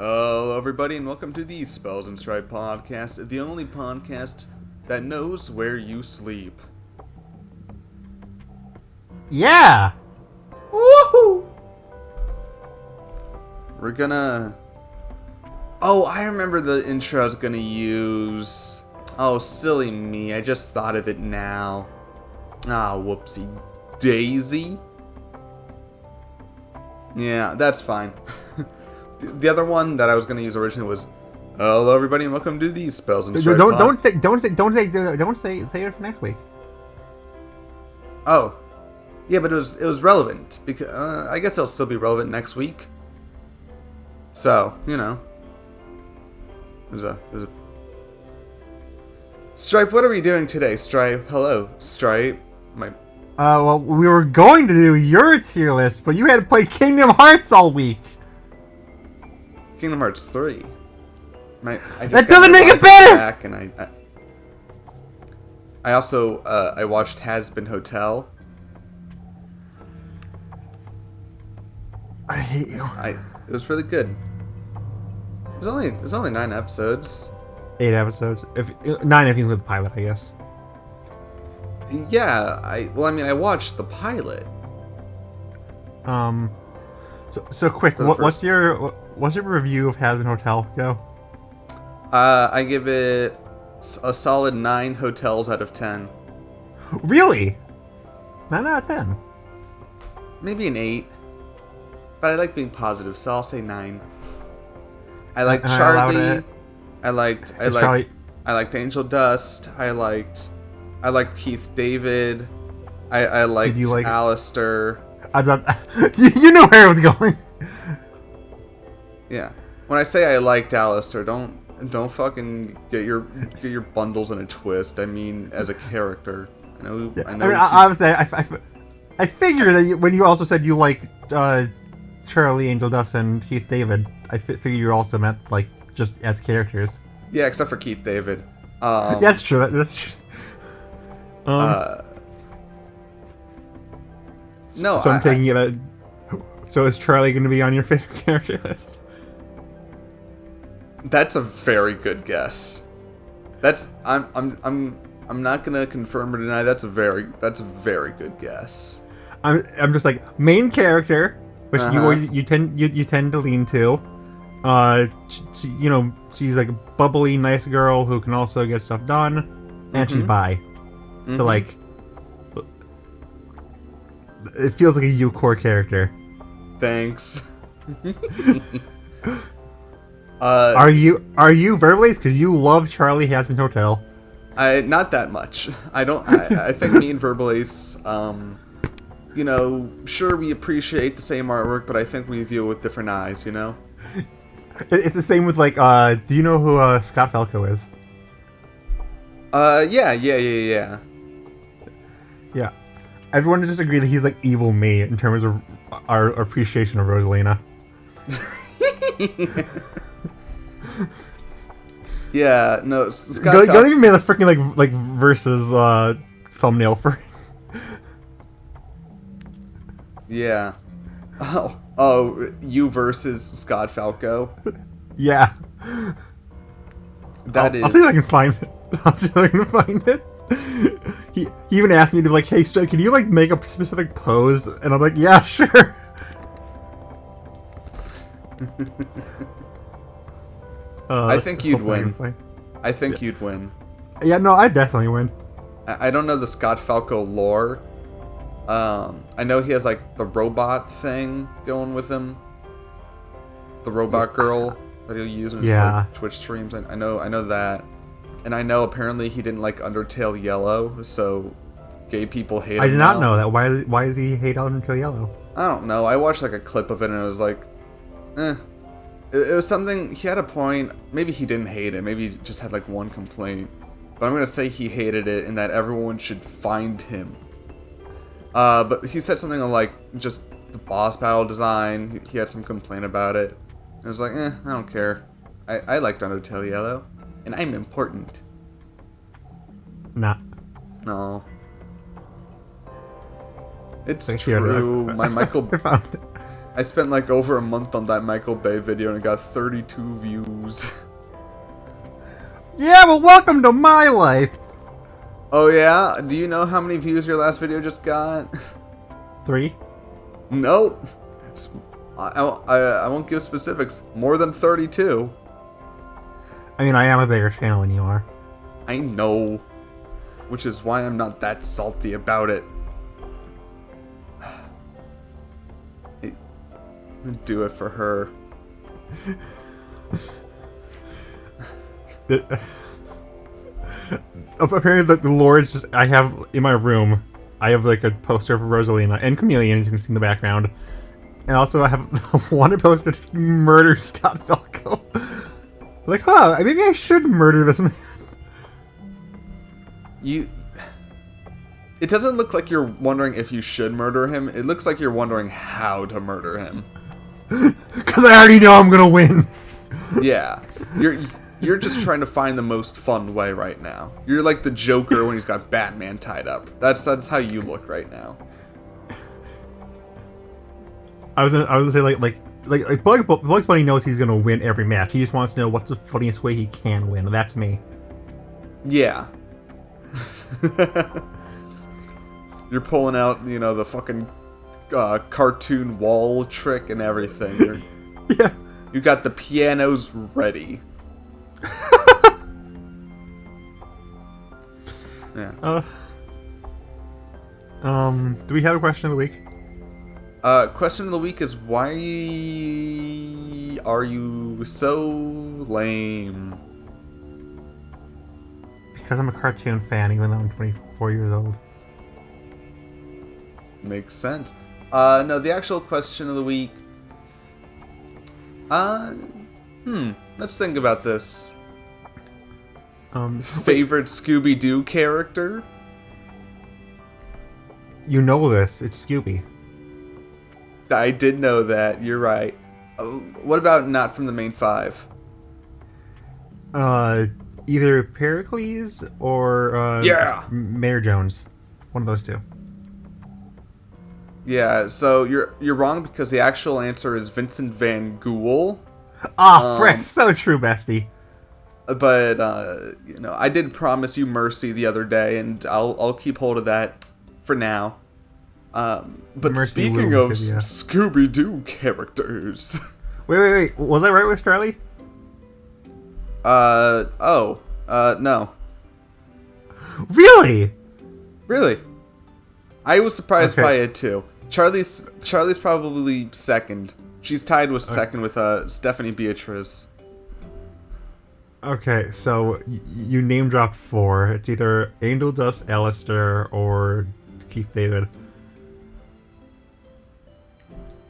Hello, everybody, and welcome to the Spells and Stripe podcast, the only podcast that knows where you sleep. Yeah! Woohoo! We're gonna... Oh, I remember the intro I was gonna use. Oh, silly me, I just thought of it now. Ah, whoopsie daisy. Yeah, that's fine. The other one that I was gonna use originally was, "Hello, everybody, and welcome to the Spells and Stripe." Don't say it for next week. Oh, yeah, but it was relevant because I guess it'll still be relevant next week. So there's a Stripe. What are we doing today, Stripe? Hello, Stripe. Well, we were going to do your tier list, but you had to play Kingdom Hearts all week. Kingdom Hearts 3. That doesn't make it better! Back and I also I watched Has Been Hotel. I hate you. It was really good. There's only 9 episodes. 8 episodes. 9 if you include the pilot, I guess. Yeah, I watched the pilot. So quick. What's your review of Has Been Hotel? Go. I give it a solid 9 hotels out of 10. Really? 9 out of 10. Maybe an 8. But I like being positive, so I'll say 9. I liked Charlie. I liked Angel Dust. I liked Keith David. I liked Alistair. I thought you know where I was going. Yeah. When I say I liked Alistair, don't fucking get your bundles in a twist. I mean, as a character. I know. Obviously, I figured that when you also said you liked Charlie, Angel Dust, and Keith David, I figured you also meant like just as characters. Yeah, except for Keith David. That's true. That's true. No. So I'm taking it. So is Charlie going to be on your favorite character list? That's a very good guess. I'm not gonna confirm or deny. That's a very good guess. I'm just like main character, which you tend to lean to. She's like a bubbly, nice girl who can also get stuff done, and she's bi. So like, it feels like a you core character. Thanks. Are you verbally? Because you love Charlie Has Been Hotel. Not that much. I don't. I think me and Verbalace, sure we appreciate the same artwork, but I think we view it with different eyes. It's the same with like. Do you know who Scott Falco is? Yeah. Yeah. Everyone just agreed that he's like evil me in terms of our appreciation of Rosalina. Yeah, no, Scott Don't even make the freaking like versus thumbnail for. Yeah. Oh, you versus Scott Falco. Yeah. That is. I'll see if I can find it. He even asked me to be like, hey, Stripe, can you like make a specific pose? And I'm like, yeah, sure. I think you'd win. I think you'd win. Yeah, no, I definitely win. I don't know the Scott Falco lore. I know he has like the robot thing going with him. The robot girl that he'll use in his like, Twitch streams. I know that. And I know apparently he didn't like Undertale Yellow, so gay people hate him. I did not know that. Why does he hate Undertale Yellow? I don't know. I watched like a clip of it and it was like, It was something, he had a point. Maybe he didn't hate it. Maybe he just had like one complaint. But I'm going to say he hated it and that everyone should find him. But he said something like just the boss battle design. He had some complaint about it. I was like, I don't care. I liked Undertale Yellow. And I'm important. Nah. No. It's true. My Michael... I found it. I spent like over a month on that Michael Bay video and it got 32 views. Yeah, well, welcome to my life. Oh yeah? Do you know how many views your last video just got? 3. Nope. I won't give specifics. More than 32. I mean, I am a bigger channel than you are. I know. Which is why I'm not that salty about it. Do it for her. Apparently, the Lord's just. I have in my room. I have like a poster of Rosalina and Chameleon, as you can see in the background, and also I have one poster to murder Scott Falco. Like, huh? Maybe I should murder this man. It doesn't look like you're wondering if you should murder him. It looks like you're wondering how to murder him. Because I already know I'm gonna win. Yeah, you're just trying to find the most fun way right now. You're like the Joker when he's got Batman tied up. That's how you look right now. I was gonna say like Bugs Bunny knows he's gonna win every match. He just wants to know what's the funniest way he can win. That's me. Yeah. You're pulling out, the fucking cartoon wall trick and everything. Yeah. You got the pianos ready. Yeah. Do we have a question of the week? Question of the week is, why are you so lame? Because I'm a cartoon fan, even though I'm 24 years old. Makes sense. No, the actual question of the week. Let's think about this. Favorite Scooby-Doo character? You know this. It's Scooby. I did know that. You're right. What about not from the main 5? Either Pericles or Mayor Jones. One of those two. Yeah, so you're wrong because the actual answer is Vincent Van Ghoul. Frick, so true, bestie. But I did promise you Mercy the other day, and I'll keep hold of that for now. But Mercy speaking of Scooby-Doo characters, wait, was I right with Charlie? No. Really? I was surprised by it too. Charlie's probably second. She's tied with second with Stephanie Beatriz. Okay, so you name dropped 4. It's either Angel Dust, Alistair, or Keith David.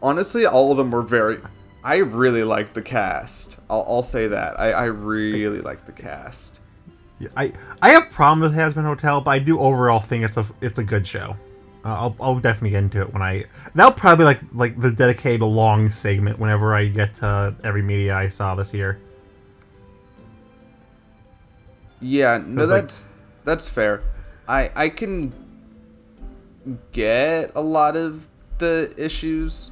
Honestly, all of them were very... I really liked the cast. I'll say that. I really like the cast. Yeah, I have problems with Hazbin Hotel, but I do overall think it's a good show. I'll definitely get into it when that'll probably like the dedicated long segment whenever I get to every media I saw this year. Yeah, no, that's fair. I can get a lot of the issues.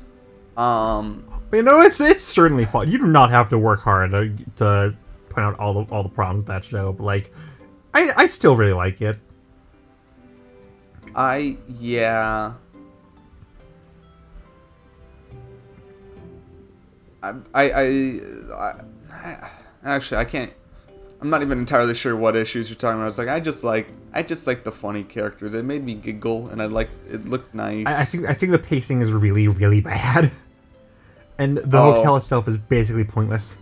It's certainly fun. You do not have to work hard to point out all the problems with that show, but I still really like it. Yeah. Actually, I can't. I'm not even entirely sure what issues you're talking about. It's like I just like the funny characters. It made me giggle, and it looked nice. I think the pacing is really, really bad, and the hotel itself is basically pointless.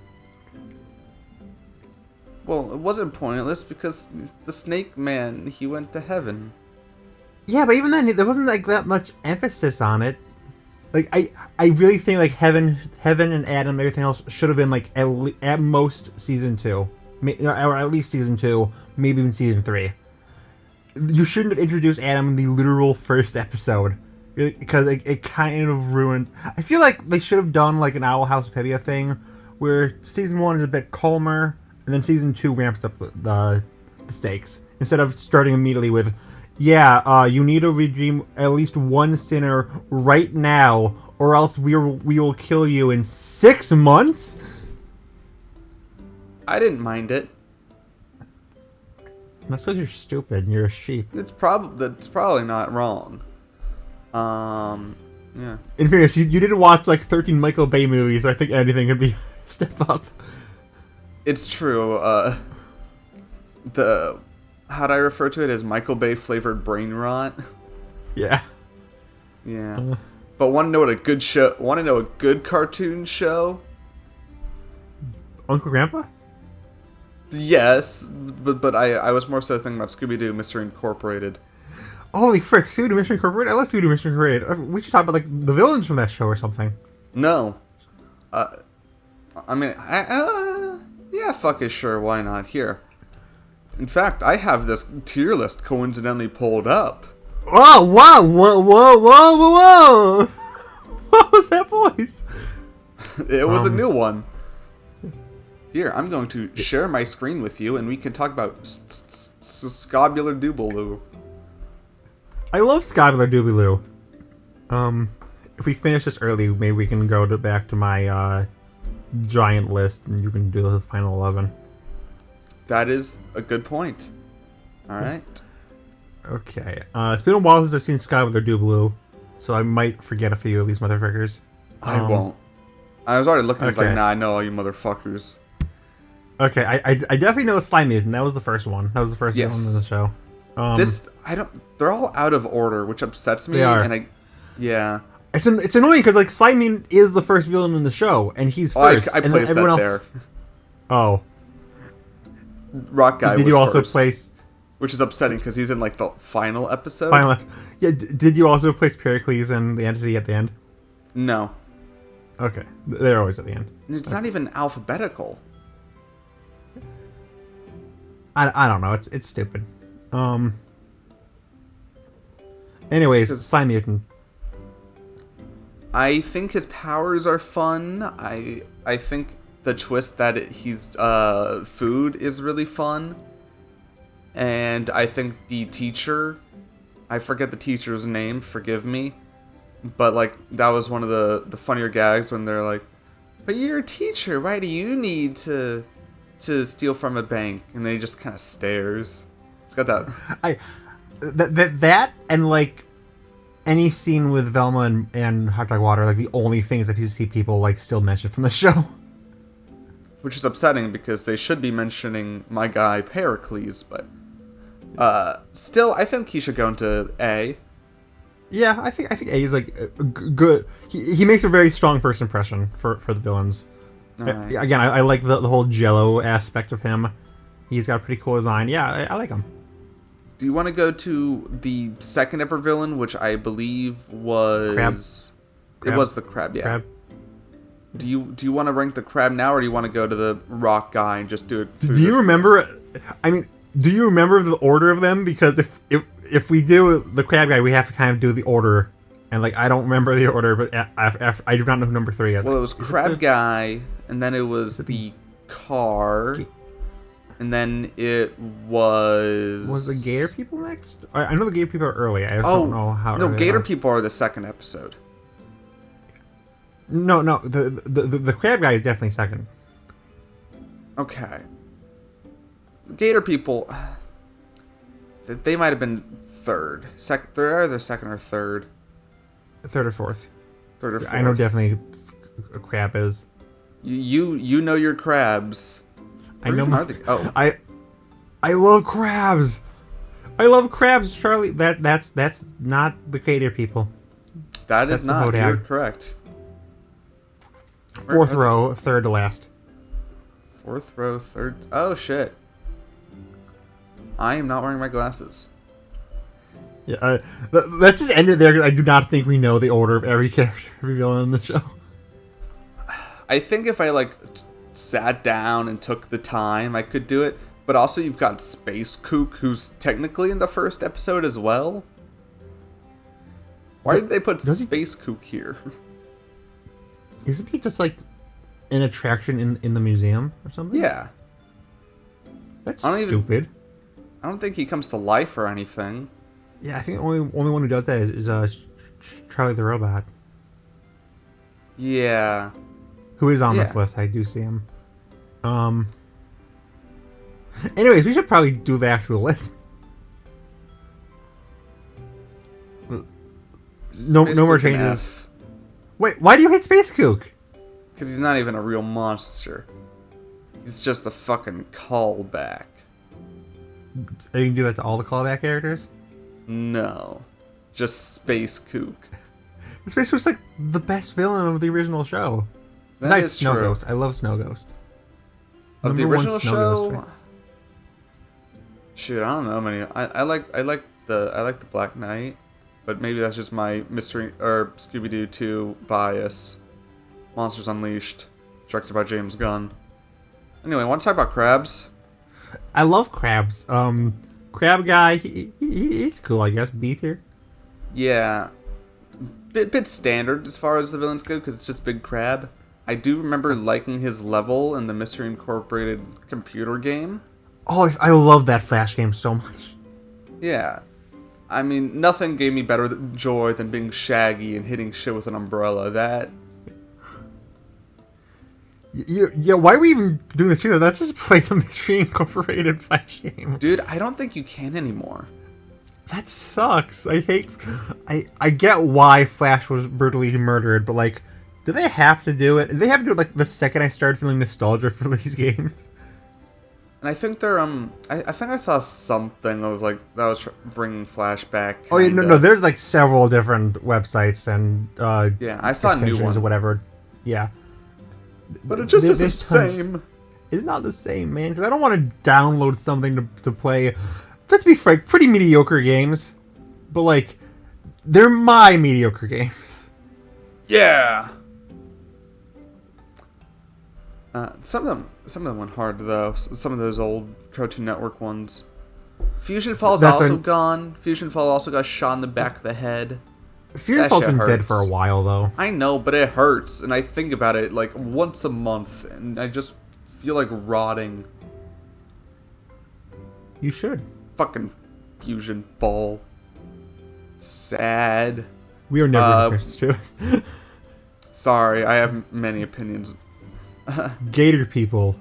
Well, it wasn't pointless because the Snake Man, he went to heaven. Yeah, but even then, there wasn't that much emphasis on it. I really think heaven and Adam and everything else should have been at most season 2, or at least season 2, maybe even season 3. You shouldn't have introduced Adam in the literal first episode because it kind of ruined. I feel like they should have done an Owl House of Heavia thing, where season 1 is a bit calmer, and then season 2 ramps up the stakes instead of starting immediately with Yeah, you need to redeem at least one sinner right now, or else we will kill you in 6 months. I didn't mind it. That's because you're stupid and you're a sheep. That's probably not wrong. Yeah. In fairness, you didn't watch like 13 Michael Bay movies, so I think anything could be a step up. It's true. How'd I refer to it as Michael Bay flavored brain rot? Yeah. Yeah. But want to know what a good show? Want to know a good cartoon show? Uncle Grandpa? Yes, but I was more so thinking about Scooby-Doo, Mystery Incorporated. Holy frick, Scooby-Doo Mission Incorporated? I love Scooby-Doo Mission Incorporated. We should talk about like the villains from that show or something. No. Yeah, fuck it, sure, why not? Here. In fact, I have this tier list coincidentally pulled up. Whoa, whoa, whoa, whoa, whoa, whoa, whoa! What was that voice? It was a new one. Here, I'm going to share my screen with you, and we can talk about Scobular Doobaloo. I love Scobular Doobaloo. If we finish this early, maybe we can go back to my giant list, and you can do the final 11. That is a good point. All right. Okay. It's been a while since I've seen Scobular Doobaloo, so I might forget a few of these motherfuckers. I won't. I was already looking. I was Okay. like, nah, I know all you motherfuckers. Okay, I definitely know Slime Mutant. That was the first one. That was the first Yes. one in the show. They're all out of order, which upsets me. They are. And yeah. It's annoying because like Slime Mutant is the first villain in the show, and he's first. I and then placed that everyone there. Oh, Rock Guy did was you also first, place which is upsetting because he's in like the final episode. final? Yeah, did you also place Pericles and the Entity at the end? No, Okay, they're always at the end. it's not even alphabetical. I don't know. It's stupid. Anyways, Slime Mutant. I think his powers are fun. I think the twist that he's food is really fun. And I think the teacher, I forget the teacher's name, forgive me. But like that was one of the funnier gags when they're like, "But you're a teacher, why do you need to steal from a bank?" And then he just kind of stares. It's got that. That and like any scene with Velma and Hot Dog Water, like the only things that you see people like still mention from the show. Which is upsetting because they should be mentioning my guy Pericles, but still, I think he should go into A. Yeah, I think A is like good. He makes a very strong first impression for the villains. Right. Again, I like the whole Jello aspect of him. He's got a pretty cool design. Yeah, I like him. Do you want to go to the second ever villain, which I believe was Crab. It was the crab, yeah. Crab. Do you want to rank the crab now, or do you want to go to the rock guy and just do it? Do you remember? I mean, do you remember the order of them? Because if we do the crab guy, we have to kind of do the order. And like, I don't remember the order, but I do not know who number 3 is. Well, it was crab guy, and then it was the car, and then it was. Was the Gator people next? I know the Gator people are early. I just Oh don't know how. no, early Gator they are. people are the second episode. No, the crab guy is definitely second. Okay. Gator people. They might have been third. They're either second or third. Third or fourth. Third or fourth. I know definitely a crab is. You know your crabs. I know. Oh, I love crabs. I love crabs, Charlie. That's not the Gator people. that is that's the not. You're Bodag. correct. Fourth row, third to last. Fourth row, third. Oh shit. I am not wearing my glasses. Yeah, let's just end it there because I do not think we know the order of every character, every villain in the show. I think if I sat down and took the time, I could do it. But also, you've got Space Kook, who's technically in the first episode as well. Why did they put Space Kook here? Isn't he just like an attraction in the museum or something? Yeah. That's I don't stupid. I don't think he comes to life or anything. Yeah, I think the only one who does that is Charlie the Robot, Yeah. who is on this Yeah. list. I do see him. Um. Anyways, we should probably do the actual list. No Space more Kook an changes. F. Wait, why do you hate Space Kook? Because he's not even a real monster. He's just a fucking callback. Are you can do that to all the callback characters? No. Just Space Kook. Space Kook's like the best villain of the original show. That Besides is Snow true. Ghost. I love Snow Ghost. Of the Number one original Snow Ghost, show? right? Shoot, I don't know many. I like the Black Knight, but maybe that's just my Mystery or Scooby-Doo 2 bias. Monsters Unleashed, directed by James Gunn. Anyway, want to talk about crabs? I love crabs. Crab guy, he's cool, I guess. B tier. Yeah, bit standard as far as the villains go, because it's just Big Crab. I do remember liking his level in the Mystery Incorporated computer game. Oh, I love that Flash game so much. Yeah. I mean, nothing gave me better joy than being Shaggy and hitting shit with an umbrella. That... Yeah, why are we even doing this here? That's just play the Mystery Incorporated Flash game. Dude, I don't think you can anymore. That sucks. I get why Flash was brutally murdered, but like, do they have to do it? They have to do it like the second I started feeling nostalgia for these games. And I think they're, I think I saw something of, like, that was bringing Flash back. Oh yeah, kinda. no, there's like several different websites and Yeah, I saw a new extensions one. or whatever. Yeah. But it just isn't the There's tons. same. It's not the same, man, because I don't want to download something to play. Let's be frank, pretty mediocre games. But, like, they're my mediocre games. Yeah! Some of them went hard, though. Some of those old Cartoon Network ones. Fusion Fall's That's also gone. Fusion Fall also got shot in the back of the head. Fury Fall's shit been dead hurts. for a while, though. I know, but it hurts, and I think about it like once a month, and I just feel like rotting. You should. Fucking Fusion Fall. Sad. We are never going to do this. Sorry, I have many opinions. Gator people.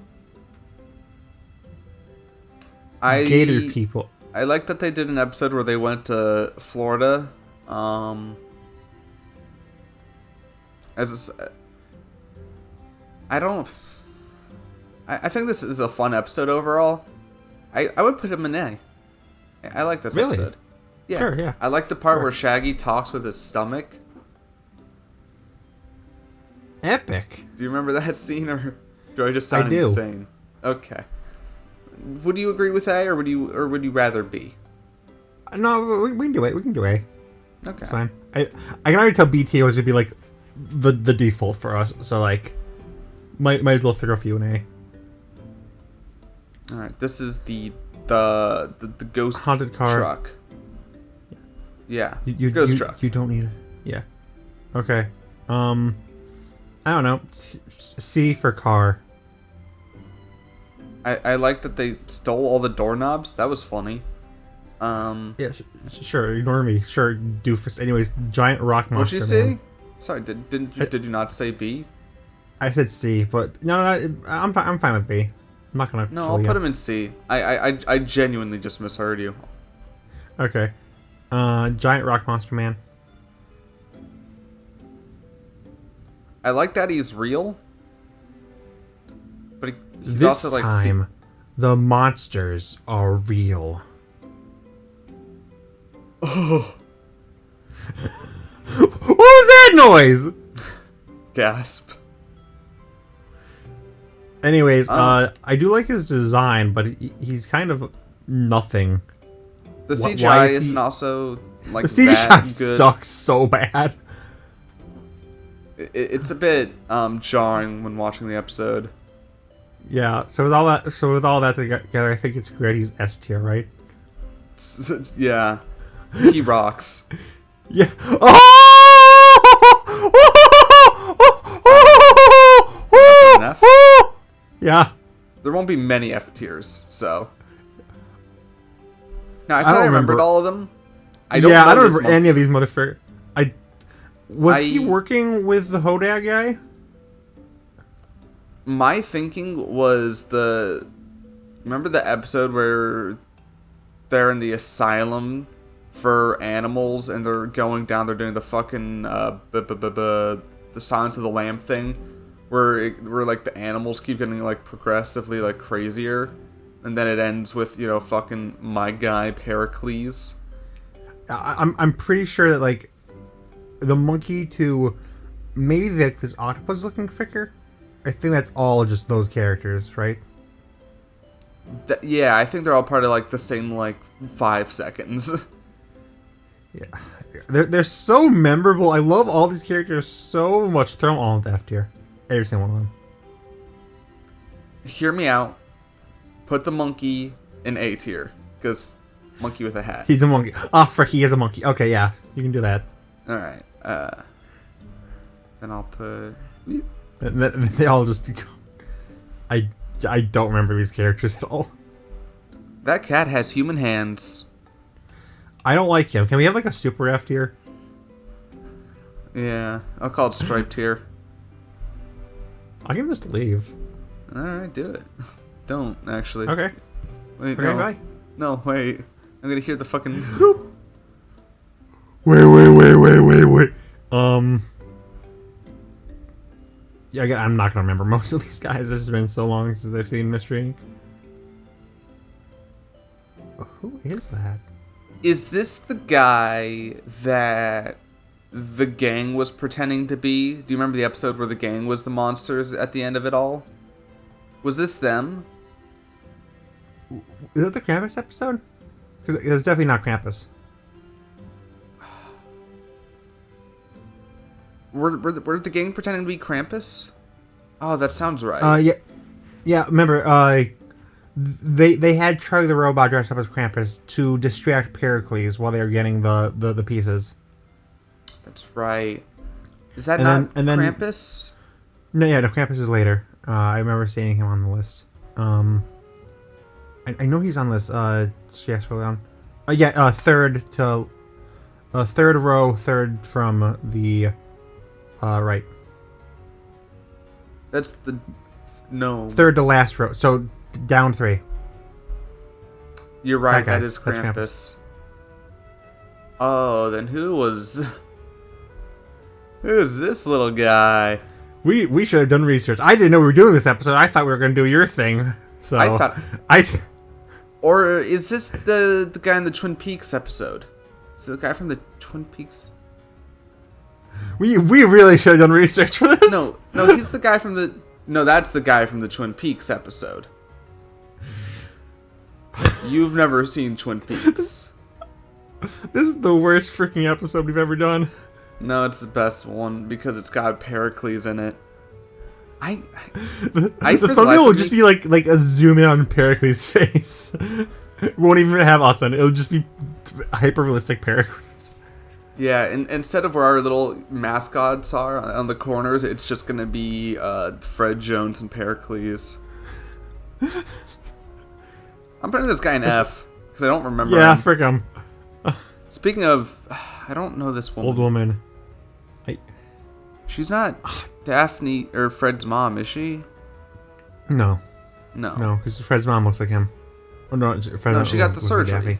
Gator people. I like that they did an episode where they went to Florida. I don't. I think this is a fun episode overall. I would put him an A. I like this Really? episode. Yeah. Sure, yeah. I like the part Sure. where Shaggy talks with his stomach. Epic. Do you remember that scene, or do I just sound I do. insane? Okay. Would you agree with A, or would you rather B? No, we can do it. We can do A. Okay. It's fine. I can already tell BT was gonna be like the default for us. So like, might as well throw a few in A. All right. This is the ghost Haunted car. truck. Yeah. You truck. You don't need it. Yeah. Okay. I don't know. C for car. I like that they stole all the doorknobs. That was funny. Yeah, sure. Ignore me. Sure, doofus. Anyways, giant rock What'd monster. you say? Man. Sorry, did you not say B? I said C, but no, I'm fine with B. I'm not gonna. No, I'll put him in C. I genuinely just misheard you. Okay. Giant rock monster man. I like that he's real, but he's This also like time, the monsters are real. Oh, What was that noise? gasp. Anyways, I do like his design, but he's kind of nothing. The Why CGI is he- isn't also like The that CGI good. sucks so bad. It's a bit jarring when watching the episode. Yeah. So with all that together, I think it's great. He's S tier, right? Yeah, he rocks. Yeah. An F? Yeah. There won't be many F tiers, so. Now I said don't I remembered remember. all of them. I don't. Yeah, know I don't this remember monkey. any of these motherfuckers. Was he working with the Hodag guy? My thinking was remember the episode where they're in the asylum for animals and they're going down, they're doing the fucking the Silence of the Lamb thing, where like the animals keep getting like progressively like crazier, and then it ends with, you know, fucking my guy Pericles. I'm pretty sure that like the monkey to maybe like this octopus looking figure. I think that's all just those characters, right? Yeah, I think they're all part of like the same like 5 seconds. Yeah, they're so memorable. I love all these characters so much. Throw them all into F tier. Every single one of them. Hear me out. Put the monkey in A tier, because monkey with a hat. He's a monkey. Oh, frick, he is a monkey. Okay, yeah, you can do that. All right. Then I'll put. And then they all just. I don't remember these characters at all. That cat has human hands. I don't like him. Can we have like a super F tier? Yeah, I'll call it striped tier. I can just leave. All right, do it. Don't actually. Okay. Wait, Okay, no. bye. No, wait. I'm gonna hear the fucking. Whoop. Wait. Yeah, again, I'm not gonna remember most of these guys. It's been so long since I've seen Mystery Inc. Who is that? Is this the guy that the gang was pretending to be? Do you remember the episode where the gang was the monsters at the end of it all? Was this them? Is that the Krampus episode? Because it's definitely not Krampus. Were the gang pretending to be Krampus? Oh, that sounds right. Yeah. Remember, they had Charlie the Robot dressed up as Krampus to distract Pericles while they were getting the pieces. That's right. Is that And not then Krampus? No, Krampus is later. I remember seeing him on the list. I know he's on this. Yeah, scroll down. Third row, third from the right. That's the no. Third to last row. So down 3. You're right. That guy. That is That's Krampus. Krampus. Oh, then who's this little guy? We should have done research. I didn't know we were doing this episode. I thought we were going to do your thing. So I thought. Or is this the guy in the Twin Peaks episode? Is it the guy from the Twin Peaks? We really should have done research for this. No, he's the guy from the. No, that's the guy from the Twin Peaks episode. You've never seen Twin Peaks. This is the worst freaking episode we've ever done. No, it's the best one because it's got Pericles in it. The thumbnail will just be like a zoom in on Pericles' face. It won't even have us on it. It'll just be hyper realistic Pericles. Yeah, and instead of where our little mascots are on the corners, it's just gonna be Fred Jones and Pericles. I'm putting this guy in F because I don't remember. Yeah, him. frick him. Speaking of, I don't know this woman. Old woman. She's not Daphne or Fred's mom, is she? No, No, because Fred's mom looks like him. Oh, no, no, she got the surgery. Daphne.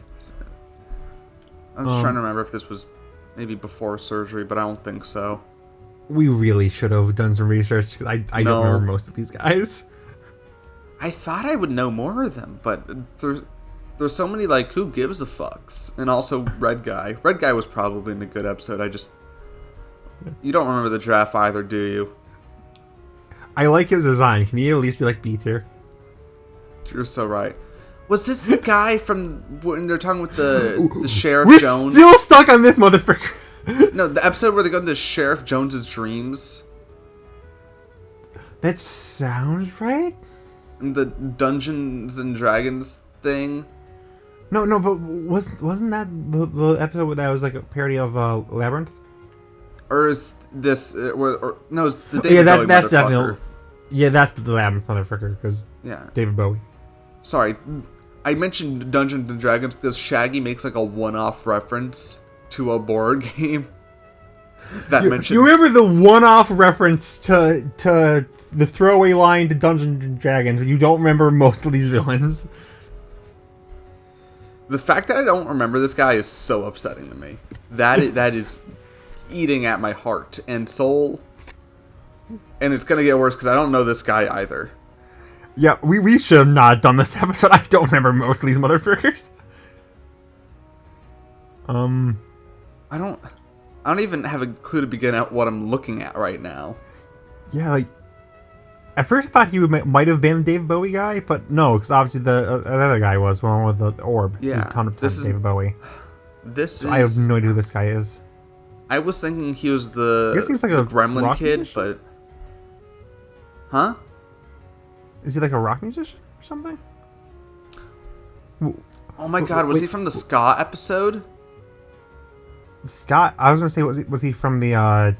I'm just trying to remember if this was maybe before surgery, but I don't think so. We really should have done some research because I don't remember most of these guys. I thought I would know more of them, but there's so many like who gives a fucks, and also Red Guy. Red Guy was probably in a good episode. You don't remember the draft either, do you? I like his design. Can he at least be like B tier? You're so right. Was this the guy from when they're talking with the Sheriff We're Jones? Still stuck on this motherfucker. No, the episode where they go into Sheriff Jones's dreams. That sounds right. And the Dungeons and Dragons thing. No, but wasn't that the episode that was like a parody of Labyrinth? Or is this? No, it's the David Bowie that's motherfucker. definitely. Yeah, that's the Labyrinth motherfucker because Yeah. David Bowie. Sorry, I mentioned Dungeons and Dragons because Shaggy makes like a one-off reference to a board game that mentions. You remember the one-off reference to the throwaway line to Dungeons and Dragons, but you don't remember most of these villains. The fact that I don't remember this guy is so upsetting to me. That is eating at my heart and soul. And it's gonna get worse because I don't know this guy either. Yeah, we should have not done this episode. I don't remember most of these motherfuckers. I don't even have a clue to begin at what I'm looking at right now. Yeah, like at first I thought he might have been a David Bowie guy, but no, because obviously the other guy was one with the orb. Yeah, a ton of David Bowie. I have no idea who this guy is. I was thinking he was the, I guess he's like a Gremlin kid, musician? but huh? Is he like a rock musician or something? Oh my god, was he from the ska episode? Scott, I was gonna say, was he from the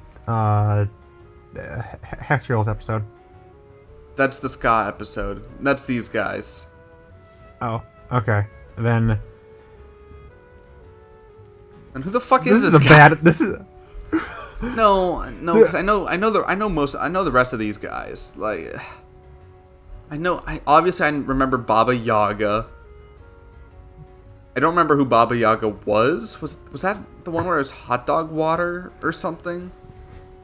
Hex Girls episode? That's the ska episode. That's these guys. Oh, okay. Then. And who the fuck is this guy? This is. No, because I know the rest of these guys. Like, obviously I remember Baba Yaga. I don't remember who Baba Yaga was. Was that the one where it was hot dog water or something?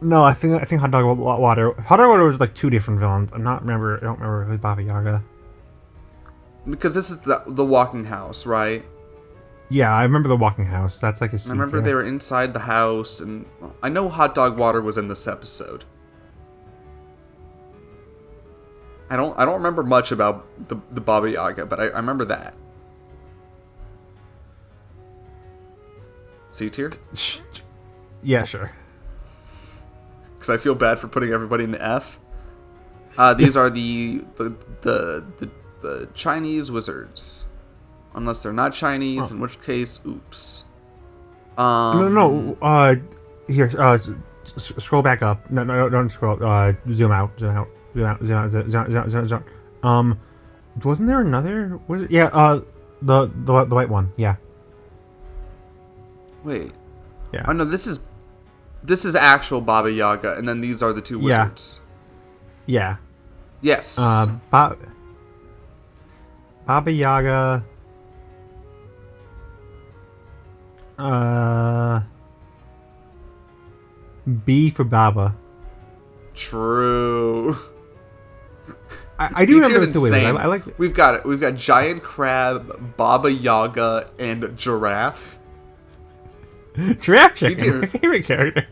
No, I think hot dog water. Hot dog water was like two different villains. I don't remember who Baba Yaga. Because this is the walking house, right? Yeah, I remember the walking house. That's like a. I remember they were inside the house, and I know hot dog water was in this episode. I don't remember much about the Baba Yaga, but I remember that. C tier? Yeah, sure. Because I feel bad for putting everybody in F. These are the Chinese wizards, unless they're not Chinese, in which case, oops. No. Here, scroll back up. No, don't scroll. Zoom out. Wasn't there another? Was it? Yeah. The white one. Yeah. Wait. Yeah. Oh no, this is actual Baba Yaga, and then these are the two wizards. Yeah. Yes. Baba Yaga. B for Baba. True. I do remember the two wizards. I like. We've got giant crab, Baba Yaga, and giraffe. Giraffe Chicken, my favorite character.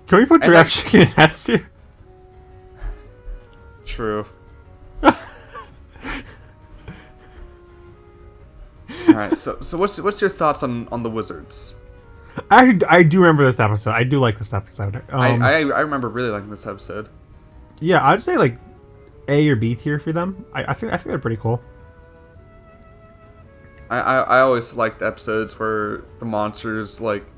Can we put Giraffe Chicken in S tier? True. Alright, so what's your thoughts on the wizards? I do remember this episode. I do like this episode. I remember really liking this episode. Yeah, I'd say like A or B tier for them. I think they're pretty cool. I always liked episodes where the monsters, like,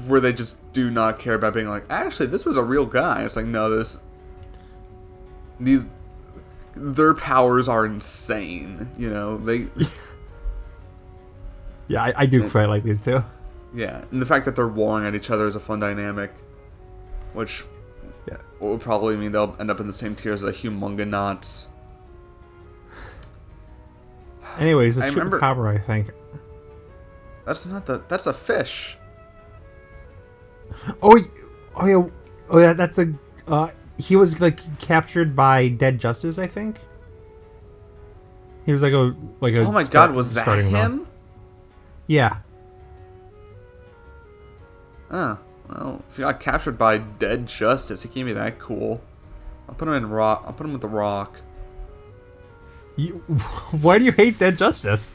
where they just do not care about being like, actually, this was a real guy. It's like, no, their powers are insane, you know? Yeah, I do quite like these two. Yeah, and the fact that they're warring at each other is a fun dynamic, which will probably mean they'll end up in the same tier as the Humongonauts. Anyways, it's Chupacabra, I think. That's a fish. Oh yeah, that's he was like captured by Dead Justice, I think. He was like a oh my god, was that him? Yeah. Oh, well, if he got captured by Dead Justice, he can't be that cool. I'll put him with the Rock. Why do you hate Dead Justice?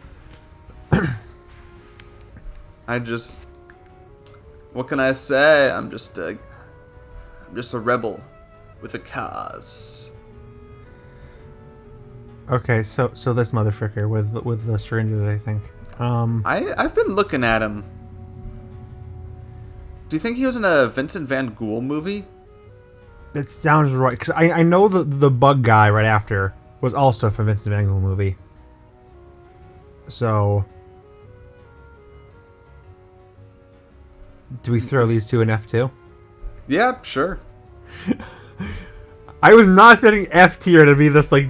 What can I say? I'm just a rebel with a cause. Okay, so this motherfucker with the syringes, I think. I've been looking at him. Do you think he was in a Vincent Van Gogh movie? That sounds right, because I know the bug guy right after. was also from Vincent Van Gogh movie. So, do we throw these two in F2? Yeah, sure. I was not expecting F tier to be this like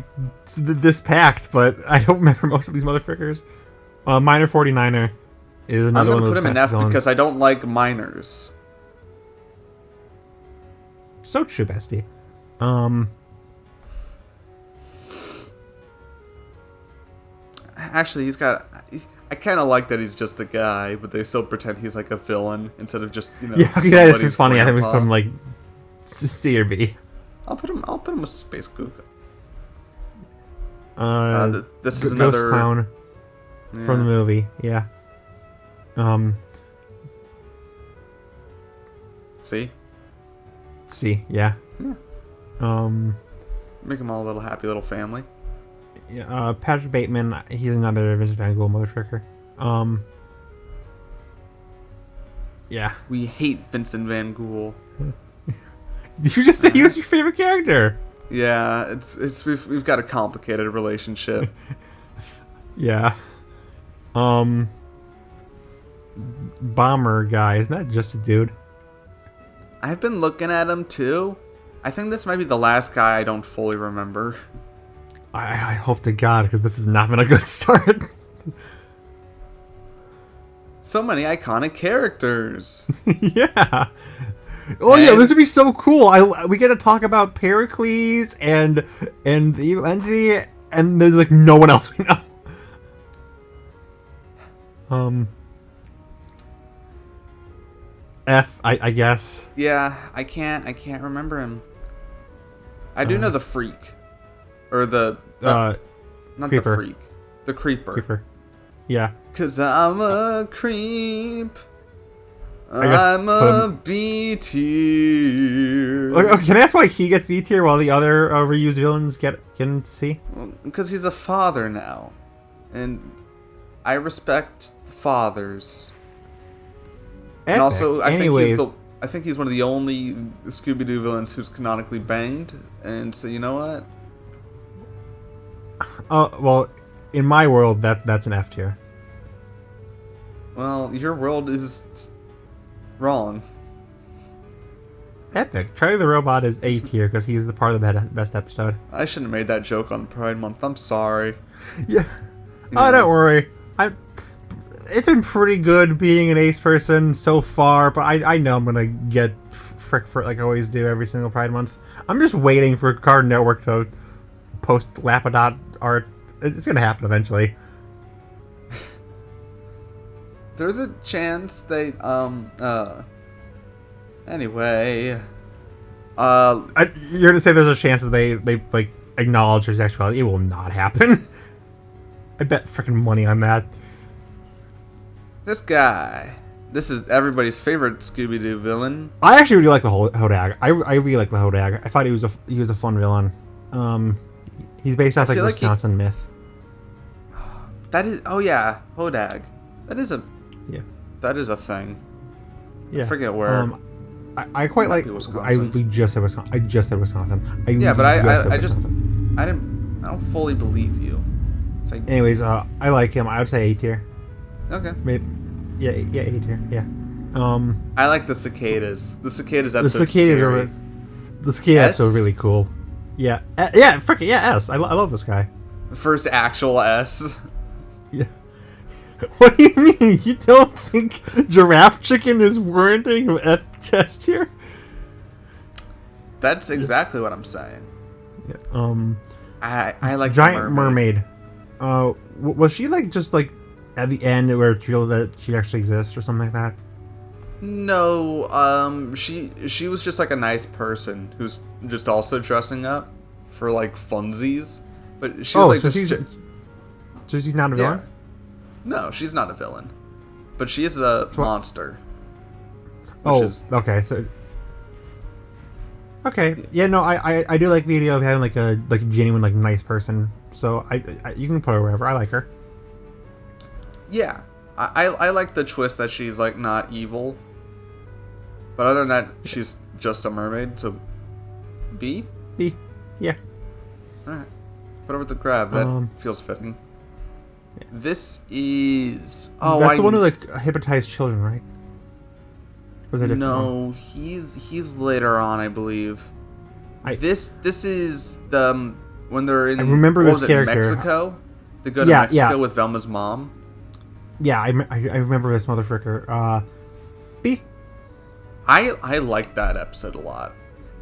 this packed, but I don't remember most of these motherfuckers. Minor 49er is I'm another gonna one of put those him in past F villains. because I don't like minors. So true, bestie. Actually, he's got. I kind of like that he's just a guy, but they still pretend he's like a villain instead of just Yeah, that is somebody's funny. I think we grandpa. put him like C or B. I'll put him with Space Kook. This is Ghost another clown from the movie. Yeah. See, C. Yeah. Yeah. Make them all a little happy little family. Yeah. Patrick Bateman. He's another Vincent Van Gogh motherfucker. Yeah. We hate Vincent Van Gogh. Did you just say he was your favorite character? Yeah, we've got a complicated relationship. Yeah. Bomber guy, isn't that just a dude? I've been looking at him too. I think this might be the last guy I don't fully remember. I hope to God, because this has not been a good start. So many iconic characters. Yeah. Oh yeah, this would be so cool. We get to talk about Pericles and the evil entity, and there's like no one else we know. F, I guess. Yeah, I can't remember him. I do know the freak, or the not creeper. the freak, the creeper. Creeper. Yeah. 'Cause I'm a creep. guess I'm a B tier. Okay, can I ask why he gets B tier while the other reused villains get C? Because he's a father now, and I respect fathers. Epic. And also, Anyways, I think he's one of the only Scooby-Doo villains who's canonically banged. And so, you know what? well, in my world, that's an F tier. Well, your world is wrong. Epic. Charlie the Robot is A tier because he's the part of the best episode. I shouldn't have made that joke on Pride Month. I'm sorry. Yeah. Yeah. Oh, don't worry. It's been pretty good being an Ace person so far, but I know I'm gonna get frick for it like I always do every single Pride Month. I'm just waiting for Cartoon Network to post Lapadot art. It's gonna happen eventually. There's a chance they anyway. You're gonna say there's a chance that they like acknowledge her sexuality. It will not happen. I bet freaking money on that. This guy. This is everybody's favorite Scooby-Doo villain. I actually really like the Hodag. I really like the Hodag. I thought he was a fun villain. He's based off like feel like Wisconsin myth. That is Hodag. That is a thing. Yeah. I forget where. I quite like. Wisconsin. I just said Wisconsin. I just said Wisconsin. I don't fully believe you. It's like, Anyways, I like him. I would say A tier. okay. Maybe. Yeah, A tier. Yeah. I like the cicadas. The cicadas The episode. cicadas are. The cicadas S? are really cool. Yeah. Yeah. Freaking yeah. S. I love this guy. The first actual S. Yeah. What do you mean? You don't think Giraffe Chicken is warranting of F test here? That's exactly what I'm saying. Yeah. I like Giant the mermaid. Was she like just like at the end where it's revealed that she actually exists or something like that? No, she was just like a nice person who's just also dressing up for like funsies, but she was like so just she's not a villain? yeah. No, she's not a villain, but she is a monster. Okay, so okay, yeah, no, I do like the idea of having like a genuine like nice person. So I you can put her wherever. I like her. Yeah, I like the twist that she's like not evil, but other than that, she's just a mermaid. So B. B, yeah. All right. Put it with the grab. That feels fitting. This is... Oh, that's the one who, like, hypnotized children, right? Or is that a different one? No, he's later on, I believe. This is the... when they're in... I remember this character. Mexico? They go to Mexico with Velma's mom? Yeah, I remember this motherfucker. B? I like that episode a lot.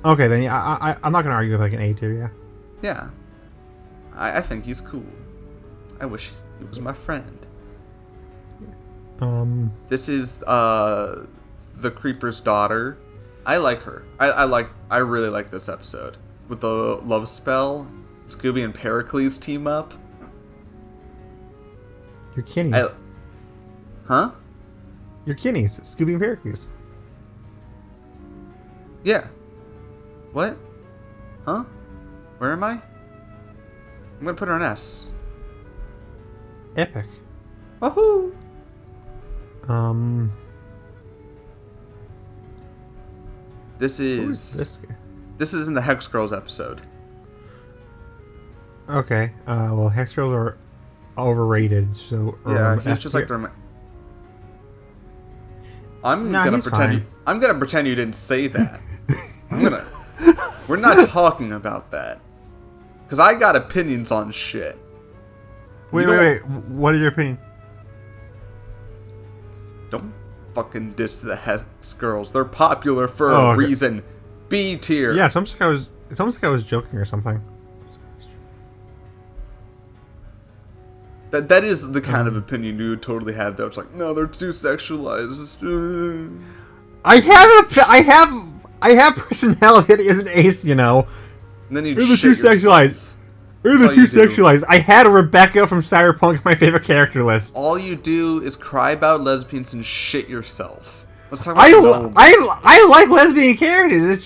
Okay, then yeah, I'm not gonna argue with like an A tier, yeah. Yeah. I think he's cool. I wish he was my friend. This is the Creeper's daughter. I like her. I really like this episode. With the love spell, Scooby and Pericles team up. You're Kinnies. Huh? You're Kinnies. Scooby and Pericles. Yeah. What? Huh? Where am I? I'm gonna put her on S. Epic. Woohoo! This is this is in the Hex Girls episode. Okay. Well, Hex Girls are overrated, so yeah, he's just like their. I'm gonna pretend you didn't say that. We're not talking about that. Because I got opinions on shit. Wait. What is your opinion? Don't fucking diss the Hex Girls. They're popular for a reason. B tier. Yeah, it's almost like I was joking or something. That is the kind of opinion you would totally have. That it's like, no, they're too sexualized. I have personality that isn't ace, you know. And then you They're the too sexualized. They're the too sexualized. I had a Rebecca from Cyberpunk on my favorite character list. All you do is cry about lesbians and shit yourself. Let's talk about I like lesbian characters. It's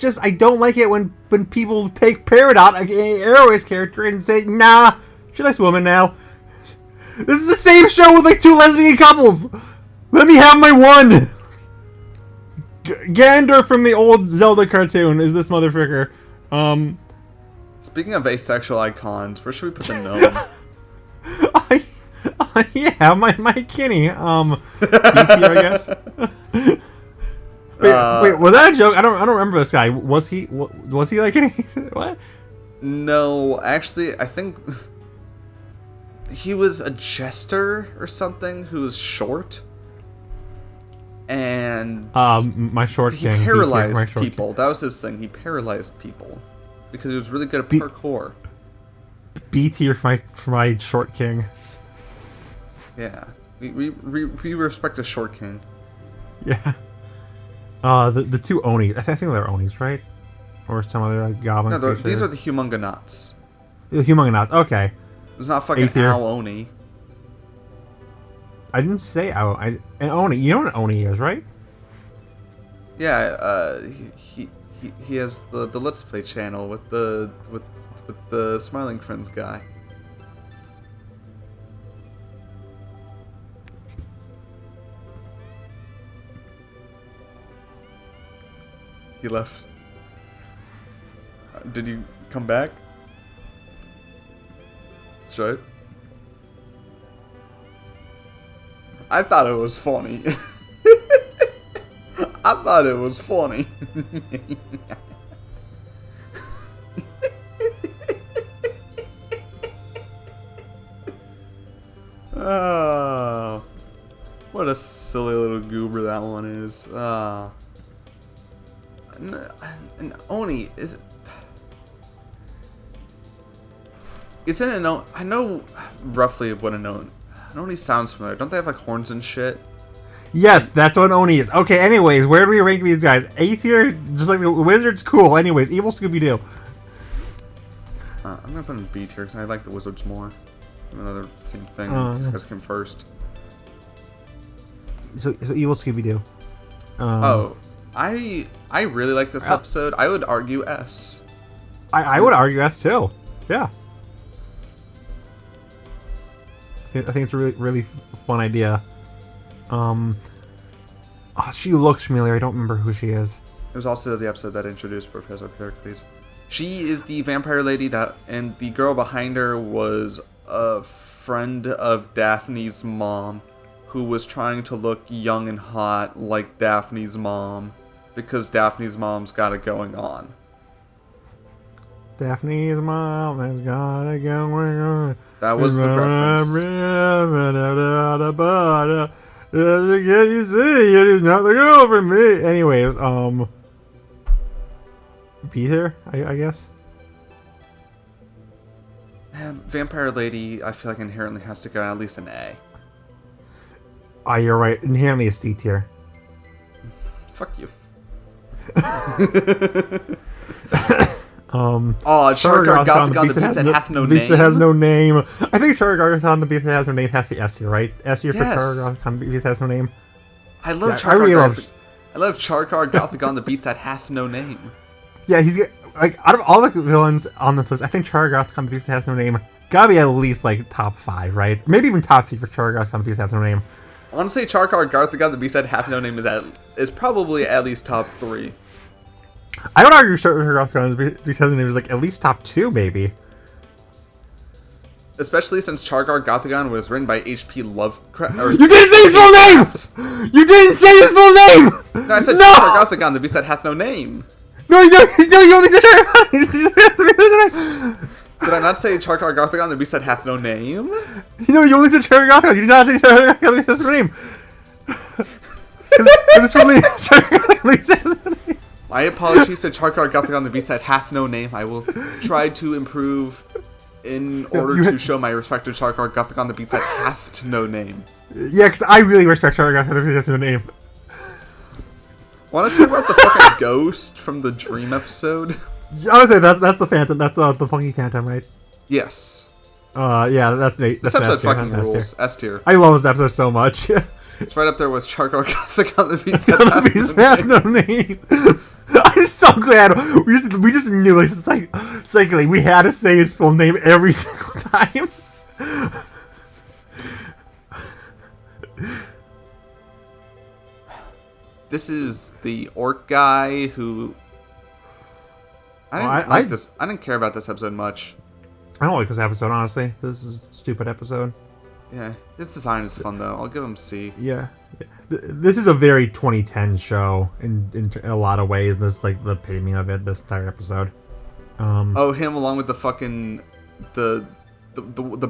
just I don't like it when people take Peridot, an Arrow's character, and say, nah, she likes women now. This is the same show with like two lesbian couples. Let me have my one. Gander from the old Zelda cartoon is this motherfucker. Speaking of asexual icons, where should we put the gnome? Yeah, my Kinney. BP, I guess. Wait, was that a joke? I don't remember this guy. Was he like any what? No, actually, I think he was a jester or something who was short. And my short king. He paralyzed people. That was his thing. He paralyzed people because he was really good at parkour. B tier for my short king. Yeah, we respect a short king. Yeah. The two Onis. I think they're Onis, right? Or some other goblin. No, these are the Humungonauts. The Humungonauts. Okay. It's not fucking Owl Oni. I didn't say an Oni. You know what an Oni is, right? Yeah. He has the Let's Play channel with the Smiling Friends guy. He left. Did you come back? Let's try it. I thought it was funny. I thought it was funny. Oh, what a silly little goober that one is. An Oni is. Isn't an Oni? I know roughly what an Oni sounds familiar. Don't they have like horns and shit? Yes, that's what an Oni is. Okay, anyways, where do we rank these guys? A tier, just like the Wizards, cool. Anyways, Evil Scooby-Doo. I'm gonna put in B tier because I like the Wizards more. Even though they're the same thing. These guys came first. So Evil Scooby-Doo. I really like this episode. I would argue S. I would argue S too. Yeah. I think it's a really fun idea. She looks familiar. I don't remember who she is. It was also the episode that introduced Professor Pericles. She is the vampire lady and the girl behind her was a friend of Daphne's mom, who was trying to look young and hot like Daphne's mom, because Daphne's mom's got it going on. Daphne's mom has got it going on. That was the reference. You see, it is not the girl for me. Anyways, Peter, I guess. Vampire lady, I feel like inherently has to go at least an A. Oh, you're right. Inherently a C tier. Fuck you. Chargar Gothic on the beast that hath no name. Beast that has no name. I think Chargar on the beast that has no name has to be S tier, right? S tier for Chargar on the beast that has no name. I love Chargar. I love Chargar Gothic on the beast that hath no name. Yeah, he's like out of all the villains on this list, I think Chargar Gothic on the beast that has no name gotta be at least like top 5, right? Maybe even top 3 for Chargar Gothic on the beast that has no name. Honestly, Chargar Gothic on the beast that hath no name is probably at least top 3. I would argue Chargar Gothic on the beast that has no name is like at least top 2, maybe. Especially since Chargar Gothigon was written by H.P. Lovecraft. You didn't say his full name! You didn't say his full name! No, I said Chargar Gothigon, the beast that hath no name. No, you only said Chargar. Did I not say Chargar Gothigon, the beast that hath no name? No, you only said Chargar Gothigon. You did not say Chargar Gothigon, the beast that has no name. Because it's really Chargar Gothigon, the beast that has no name. My apologies to Chargar Gothigon, the beast that hath no name. I will try to improve in order to show my respect to Chargar Gothigon, the beast that hath no name. Yeah, because I really respect Chargar Gothigon, the beast that has no name. Want to talk about the fucking ghost from the Dream episode? I would say that's the Phantom. That's the funky Phantom, right? Yes. Yeah, that's Nate. This episode fucking rules. S tier. I love this episode so much. It's right up there with Chargar Gothic on the beast that has no name. I'm so glad we just knew it's like we had to say his full name every single time. This is the orc guy who I didn't care about this episode much. I don't like this episode, honestly. This is a stupid episode. Yeah, his design is fun though. I'll give him C. Yeah. This is a very 2010 show in a lot of ways. This is like the epitome of it. This entire episode. Oh, him along with the fucking the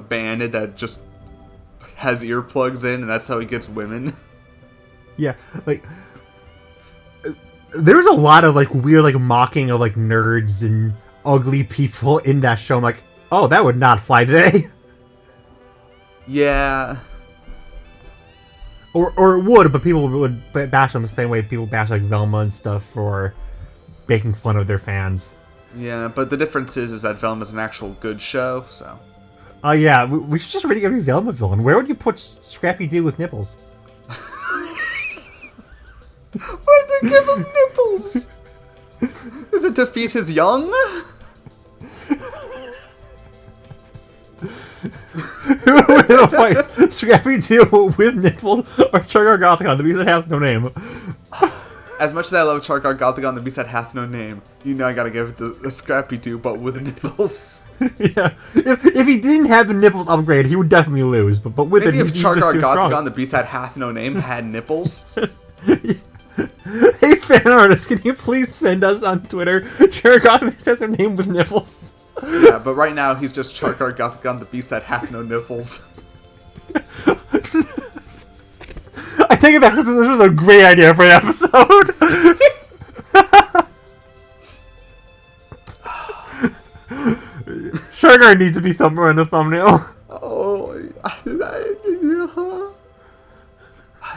bandit that just has earplugs in, and that's how he gets women. Yeah, like there's a lot of like weird like mocking of like nerds and ugly people in that show. I'm like, oh, that would not fly today. Yeah. Or it would, but people would bash them the same way people bash like Velma and stuff for making fun of their fans. Yeah, but the difference is that Velma's an actual good show, so. Yeah, we should just rate every Velma villain. Where would you put Scrappy Doo with nipples? Why'd they give him nipples? Does it defeat his young? Who would win a fight? Scrappy Doo with nipples or Chargar Gothic, the beast that hath no name? As much as I love Chargar Gothic, the beast that hath no name, you know I gotta give it the Scrappy Doo, but with nipples. Yeah, if he didn't have the nipples upgrade, he would definitely lose. But with maybe it, if Chargar Gothic, the beast that hath no name, had nipples. Hey, fan artists, can you please send us on Twitter Chargar Gothic, the beast that hath no name with nipples? Yeah, but right now he's just Chargar Gothic, the beast that hath no nipples. I take it back. This was a great idea for an episode. Chargar needs to be somewhere in the thumbnail. Oh,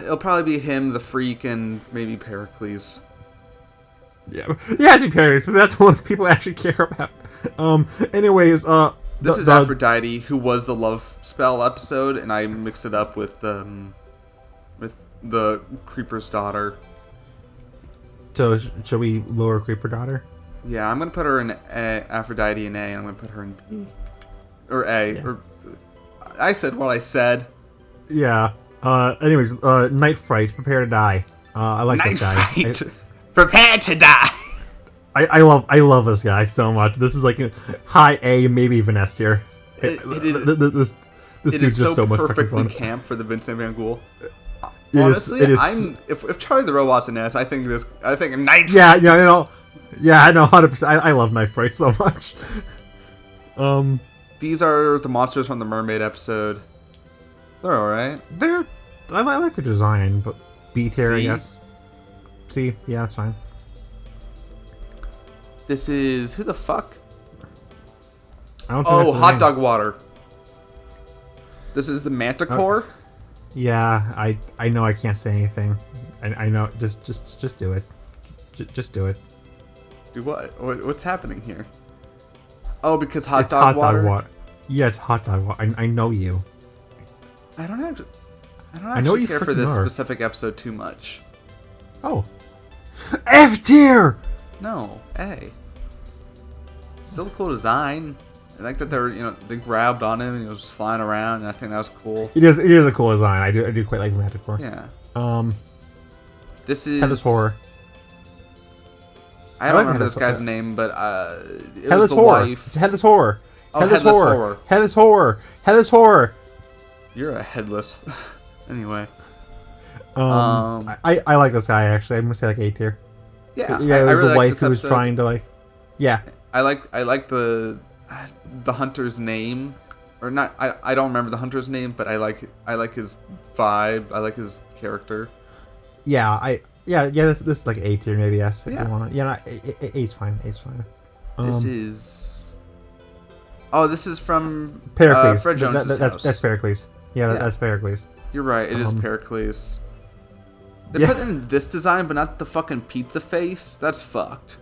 it'll probably be him, the freak, and maybe Pericles. Yeah, it has to be Pericles, but that's what people actually care about. Anyways, this is Aphrodite, who was the love spell episode, and I mixed it up with the Creeper's daughter. So should we lower Creeper daughter? Yeah, I'm gonna put her in Aphrodite in A, and I'm gonna put her in B or A. Yeah. Or I said what I said. Yeah. Anyways, Night Fright, prepare to die. I like Night this guy. Fright. Prepare to die. I love this guy so much. This is like a high A, maybe even S tier. This It dude's is just so much fucking perfectly fun. camp for the Vincent Van Gogh. It Honestly, is. if Charlie the Robot's an S, I think Night. Yeah, I know 100%. I love Knife Fight so much. These are the monsters from the Mermaid episode. They're all right. I like the design, but B tier, I C? guess. C, yeah, that's fine. This is who the fuck? I don't think that's his Hot name. Dog Water. This is the Manticore. Yeah, I know I can't say anything. I know. Just do it. Just do it. Do what? What's happening here? Oh, because It's hot dog water. Yeah, it's hot dog water. I know you. I don't actually know you care for this freaking are. specific episode too much. Oh. F tier. No, A. Still a cool design. I like that they grabbed on him and he was just flying around, and I think that was cool. It is a cool design. I do quite like Manticore. Yeah. This is Headless Horror. I don't like remember this Headless guy's name, but it was Headless the Horror. wife. It's Headless Horror. Oh, Headless Horror. Headless Horror. Headless Horror. You're a headless. Anyway. I like this guy actually. I'm gonna say like A tier. Yeah, Yeah, I it was really the like wife this who was episode. trying to like. Yeah. I like the hunter's name, or not. I don't remember the hunter's name, but I like his vibe. I like his character. Yeah. This is like A tier, maybe S if Yeah. you want to. Yeah, no, A's fine. A's fine. This is. Oh, this is from Pericles. Fred Jones' house. That's Pericles. Yeah, Yeah. that's Pericles. You're right. It is Pericles. They Yeah. put in this design, but not the fucking pizza face. That's fucked.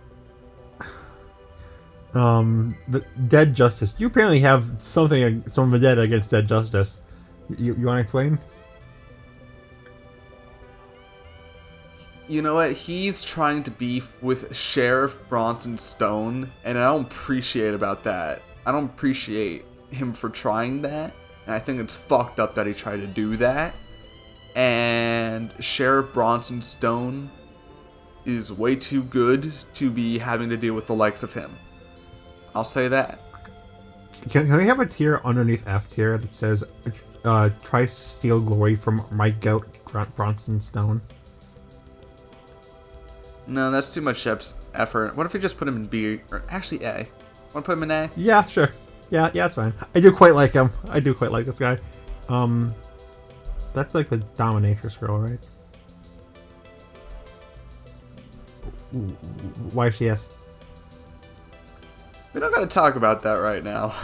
The Dead Justice. You apparently have something from the dead against Dead Justice. You want to explain? You know what? He's trying to beef with Sheriff Bronson Stone, and I don't appreciate about that. I don't appreciate him for trying that, and I think it's fucked up that he tried to do that. And Sheriff Bronson Stone is way too good to be having to deal with the likes of him. I'll say that. Can we have a tier underneath F tier that says tries to steal glory from my goat Bronson Stone? No, that's too much effort. What if we just put him in B, or actually A? Want to put him in A? Yeah, sure. Yeah, it's fine. I do quite like him. I do quite like this guy. That's like the dominatrix girl, right? Why is she S? We don't gotta talk about that right now.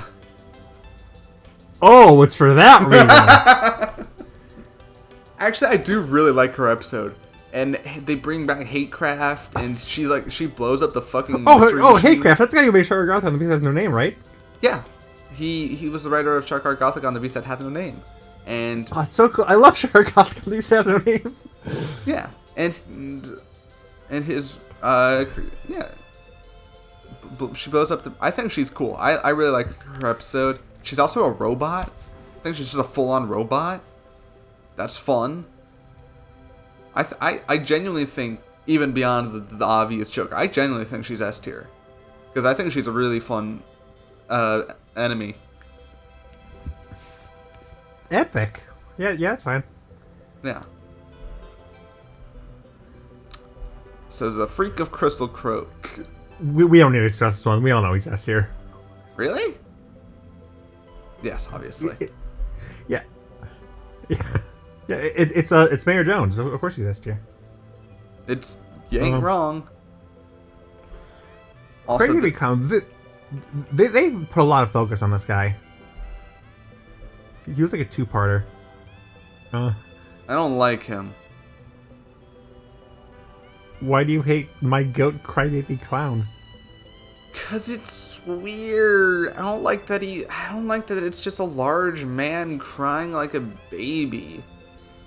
Oh, it's for that reason. Actually, I do really like her episode. And they bring back Hatecraft, and she blows up the fucking mystery machine. Hatecraft. That's the guy who made Shark Goth on the Beast Has No Name, right? Yeah. He was the writer of Shark Art Gothic on the Beast That Hath No Name. And Oh, it's so cool. I love Shark Goth on the Beast Has No Name. yeah. And his yeah. She blows up the... I think she's cool. I really like her episode. She's also a robot. I think she's just a full-on robot. That's fun. I genuinely think, even beyond the obvious joke, I genuinely think she's S tier. Because I think she's a really fun enemy. Epic. Yeah, it's fine. Yeah. So there's a Freak of Crystal Croak. We don't need to discuss this one. We all know he's S tier. Really? Yes, obviously. Yeah. Yeah, it's Mayor Jones. Of course he's S tier. You ain't wrong. Also, Crazy become they put a lot of focus on this guy. He was like a two-parter. I don't like him. Why do you hate my goat crybaby clown? Cause it's weird. I don't like that it's just a large man crying like a baby.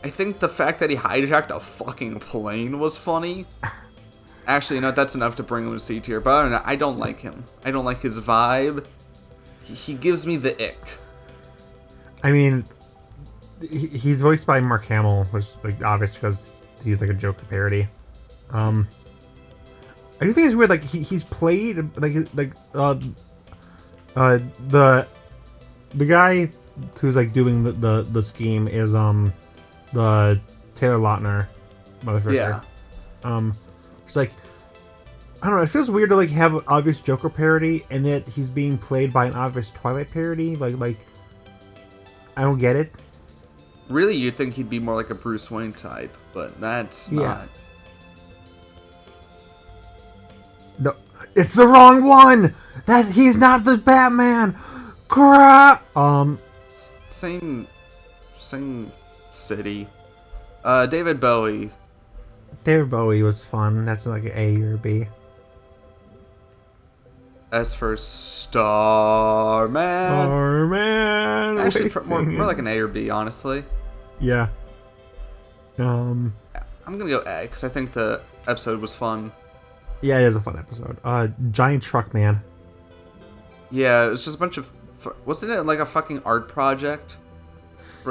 I think the fact that he hijacked a fucking plane was funny. Actually, that's enough to bring him to C tier. But other than that, I don't like him. I don't like his vibe. He gives me the ick. I mean, he's voiced by Mark Hamill, which is like obvious because he's like a Joker parody. I do think it's weird. Like he's played the guy who's like doing the scheme is the Taylor Lautner motherfucker. Yeah. It's like, I don't know. It feels weird to like have an obvious Joker parody and that he's being played by an obvious Twilight parody. Like I don't get it. Really, you'd think he'd be more like a Bruce Wayne type, but that's not. No, it's the wrong one. That he's not the Batman. Crap. Same city. David Bowie. David Bowie was fun. That's like an A or a B. S for Starman. Starman. Actually, more like an A or B, honestly. Yeah. I'm gonna go A because I think the episode was fun. Yeah, it is a fun episode. Giant Truck Man. Yeah, it was just a bunch of. Wasn't it like a fucking art project?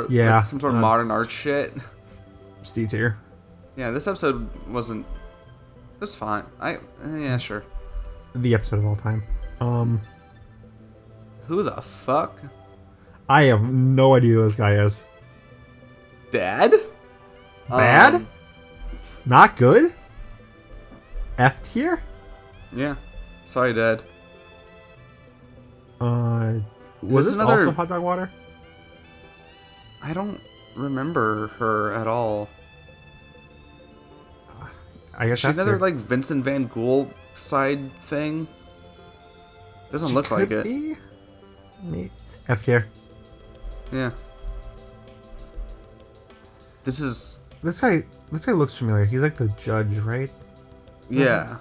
Yeah. Like some sort of modern art shit. C tier. Yeah, this episode wasn't. It was fine. Yeah, sure. The episode of all time. Who the fuck? I have no idea who this guy is. Dad? Bad? Not good? F tier? Yeah. Sorry, Dad. Was this another... also Hot Dog Water? I don't remember her at all. I guess she another like Vincent Van Gogh side thing. Doesn't look like it. Me. F tier. Yeah. This guy looks familiar. He's like the judge, right? Yeah.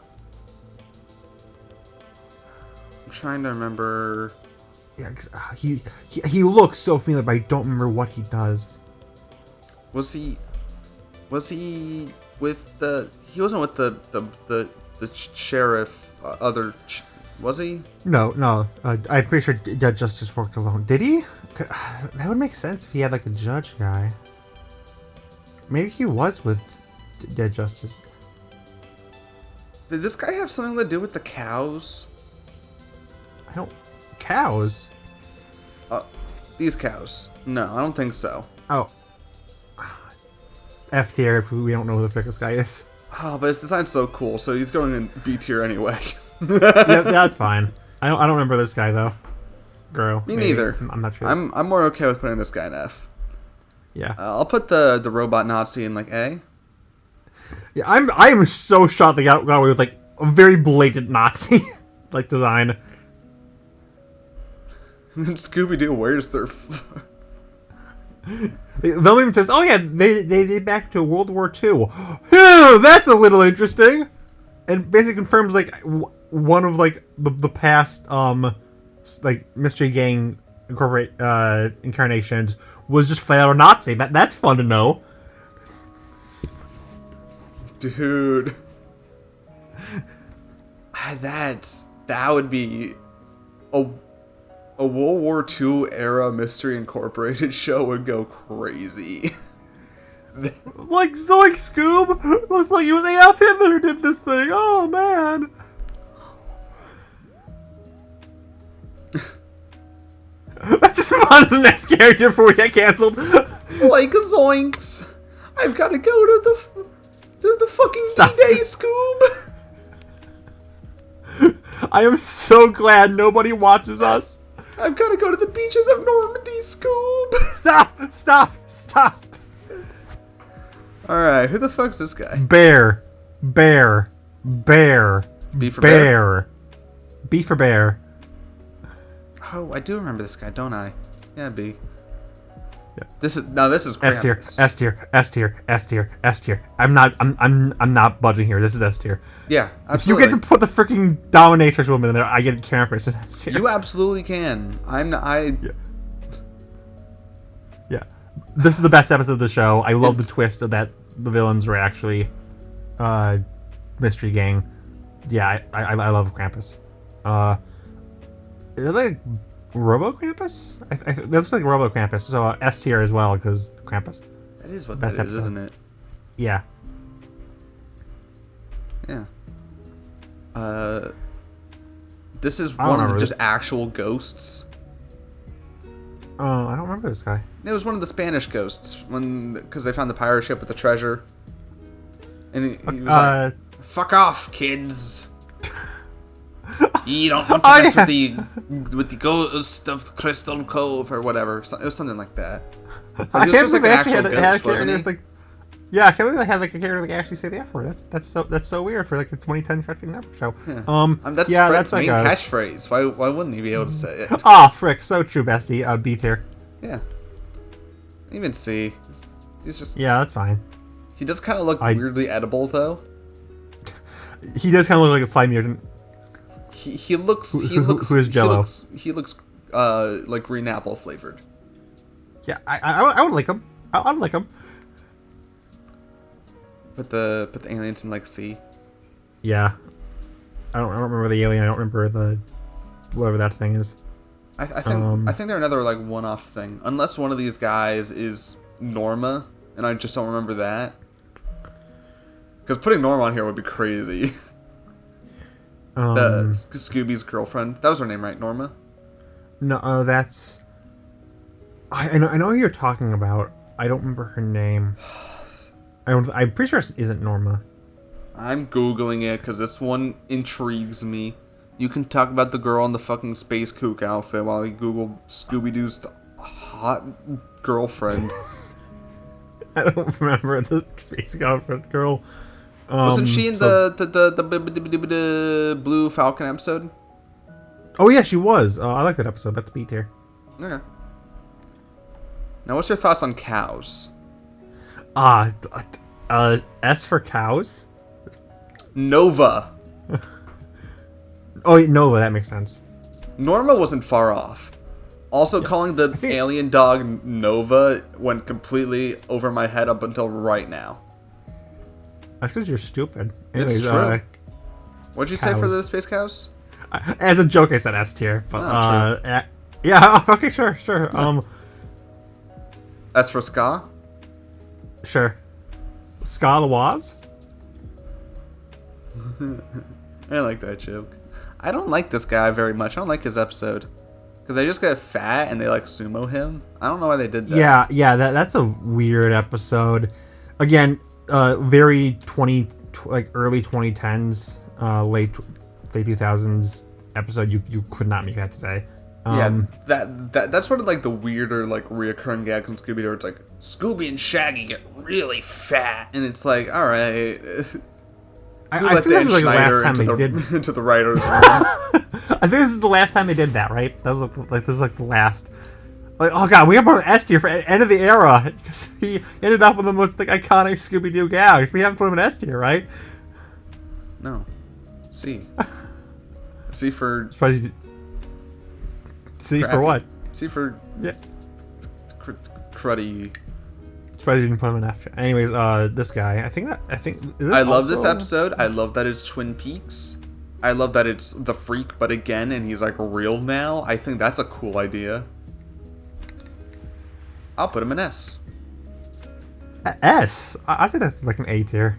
I'm trying to remember. Yeah, 'cause, he looks so familiar, but I don't remember what he does. Was he with the? He wasn't with the sheriff. Was he? No. I'm pretty sure Dead Justice worked alone. Did he? That would make sense if he had like a judge guy. Maybe he was with Dead Justice. Did this guy have something to do with the cows? Cows? These cows. No, I don't think so. Oh. F tier if we don't know who the frick this guy is. Oh, but his design's so cool, so he's going in B tier anyway. Yeah, that's fine. I don't remember this guy though. Girl. Me neither. I'm not sure. I'm more okay with putting this guy in F. Yeah. I'll put the robot Nazi in like A. Yeah, I am so shocked they got away with like a very blatant Nazi like design. Scooby-Doo, where's their... They'll even says, oh yeah, they did back to World War II. Phew, that's a little interesting. And basically confirms like one of like the past like Mystery Gang incarnations was just flat out a Nazi. That's fun to know. Dude. That would be a World War II era Mystery Incorporated show would go crazy. Like Zoink Scoob! Looks like it was Adolf Hitler who did this thing. Oh man! Let's just move on to the next character before we get canceled. Like Zoinks! I've got to go to the fucking D-Day, Scoob! I am so glad nobody watches us. I've got to go to the beaches of Normandy, Scoob! Stop! Alright, who the fuck's this guy? Bear. B for bear? B for bear. Oh, I do remember this guy, don't I? Yeah, B. Yeah. This is Krampus. S tier. I'm not budging here. This is S tier. Yeah, absolutely. If you get to put the freaking dominatrix woman in there, I get Krampus in S tier. You absolutely can. Yeah. This is the best episode of the show. I love the twist of that the villains were actually Mystery Gang. Yeah, I love Krampus. Is it like Robo Krampus? That looks like Robo Krampus. So S tier as well because Krampus. That is what Best that is, episode. isn't it? Yeah. Yeah. This is I don't one of the remember just this. actual ghosts. Oh, I don't remember this guy. It was one of the Spanish ghosts because they found the pirate ship with the treasure, and he was like, "Fuck off, kids! You don't want to Oh, mess yeah. with the ghost of Crystal Cove or whatever." So, it was something like that. I But he can't was just believe like an they actually actual had ghost, wasn't he? characters like. Yeah, I can't believe I had like a character that actually say the F word. That's so weird for like a 2010 Cartoon Network show. Yeah. That's yeah, Fred's that's like main a. catchphrase. Why wouldn't he be able to say it? Oh, frick! So true, bestie. B tier. Yeah. Even C. He's just. Yeah, that's fine. He does kind of look weirdly edible though. He does kind of look like a slime mutant. He looks. Who is Jello? He looks like green apple flavored. Yeah, I would like him. I would like him. Put the aliens in like C. Yeah. I don't remember the alien. I don't remember the whatever that thing is. I think they're another like one-off thing, unless one of these guys is Norma, and I just don't remember that. Because putting Norma on here would be crazy. Scooby's girlfriend. That was her name, right? Norma. No, that's. I know who you're talking about. I don't remember her name. I'm pretty sure it isn't Norma. I'm googling it because this one intrigues me. You can talk about the girl in the fucking space kook outfit while you Google Scooby-Doo's hot girlfriend. I don't remember the space girlfriend girl. Wasn't she in the Blue Falcon episode? Oh yeah, she was. I like that episode. That's B tier. Okay. Now, what's your thoughts on cows? S for cows. Nova. Oh, Nova. That makes sense. Norma wasn't far off. Also, calling the alien dog Nova went completely over my head up until right now. That's because you're stupid. It's Anyways, true. What'd you say for cows. the space cows? As a joke, I said S tier, but Oh, yeah. Okay, sure. As for ska? Sure. Ska the Waz? I like that joke. I don't like this guy very much. I don't like his episode. Because they just get fat and they like sumo him. I don't know why they did that. Yeah, that's a weird episode. Again, very early 2010s, late 2000s episode. You could not make that today. That's sort of like the weirder like reoccurring gags in Scooby-Doo. Where it's like Scooby and Shaggy get really fat, and it's like, all right. I think this was like the last time they did into the writers' room. I think this is the last time they did that, right? That was like this is like the last. Like, oh god, we have an S tier for end of the era because he ended up with the most like iconic Scooby-Doo gags. We haven't put him in S tier, right? No, C. C for. C crappy. for what? C for. Yeah. Cruddy. Surprised you didn't put him in F. Anyways, this guy. I think. I love this episode. I love that it's Twin Peaks. I love that it's the Freak, but again, and he's like real now. I think that's a cool idea. I'll put him in S. S. I think that's like an A tier.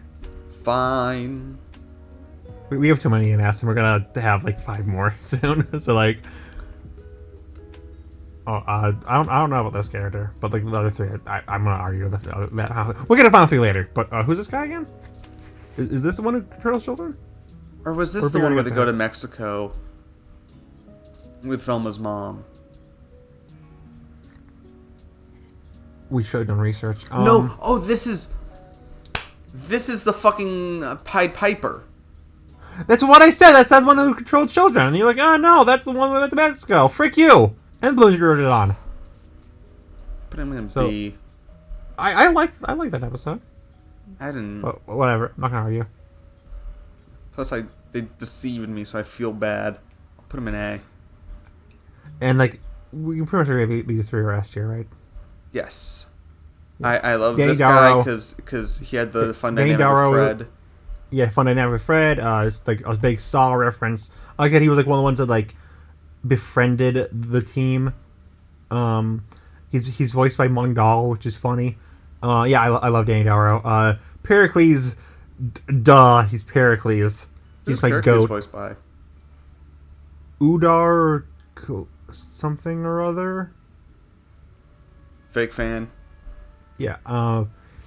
Fine. We have too many in S, and we're gonna have like 5 more soon. So like. Oh, I don't know about this character, but like the other 3, I'm gonna argue that we'll get a final 3 later. But who's this guy again? Is this the one who controls children? Or was this the one where they go to Mexico with Velma's mom? We should have done research. No. Oh, this is the fucking Pied Piper. That's what I said. That's the one who controlled children. And you're like, oh no, that's the one who went to Mexico. Frick you. And Blues you wrote it on. But I'm gonna be. I like that episode. I didn't. But whatever. I'm not gonna argue. Plus, they deceived me, so I feel bad. I'll put him in A. And like, we pretty much agree these 3 are S tier, right? Yes. Yeah. I love Danny this Darrow, guy because he had the fun Danny dynamic Darrow, with Fred. Yeah, fun dynamic with Fred. It's like a big Saw reference. I like that he was like one of the ones that like befriended the team. He's voiced by Mung Dahl, which is funny. Yeah, I love Danny Darrow. Pericles, duh, he's Pericles. Who's He's my Pericles goat. voiced by? Udar something or other. Fake fan. Yeah.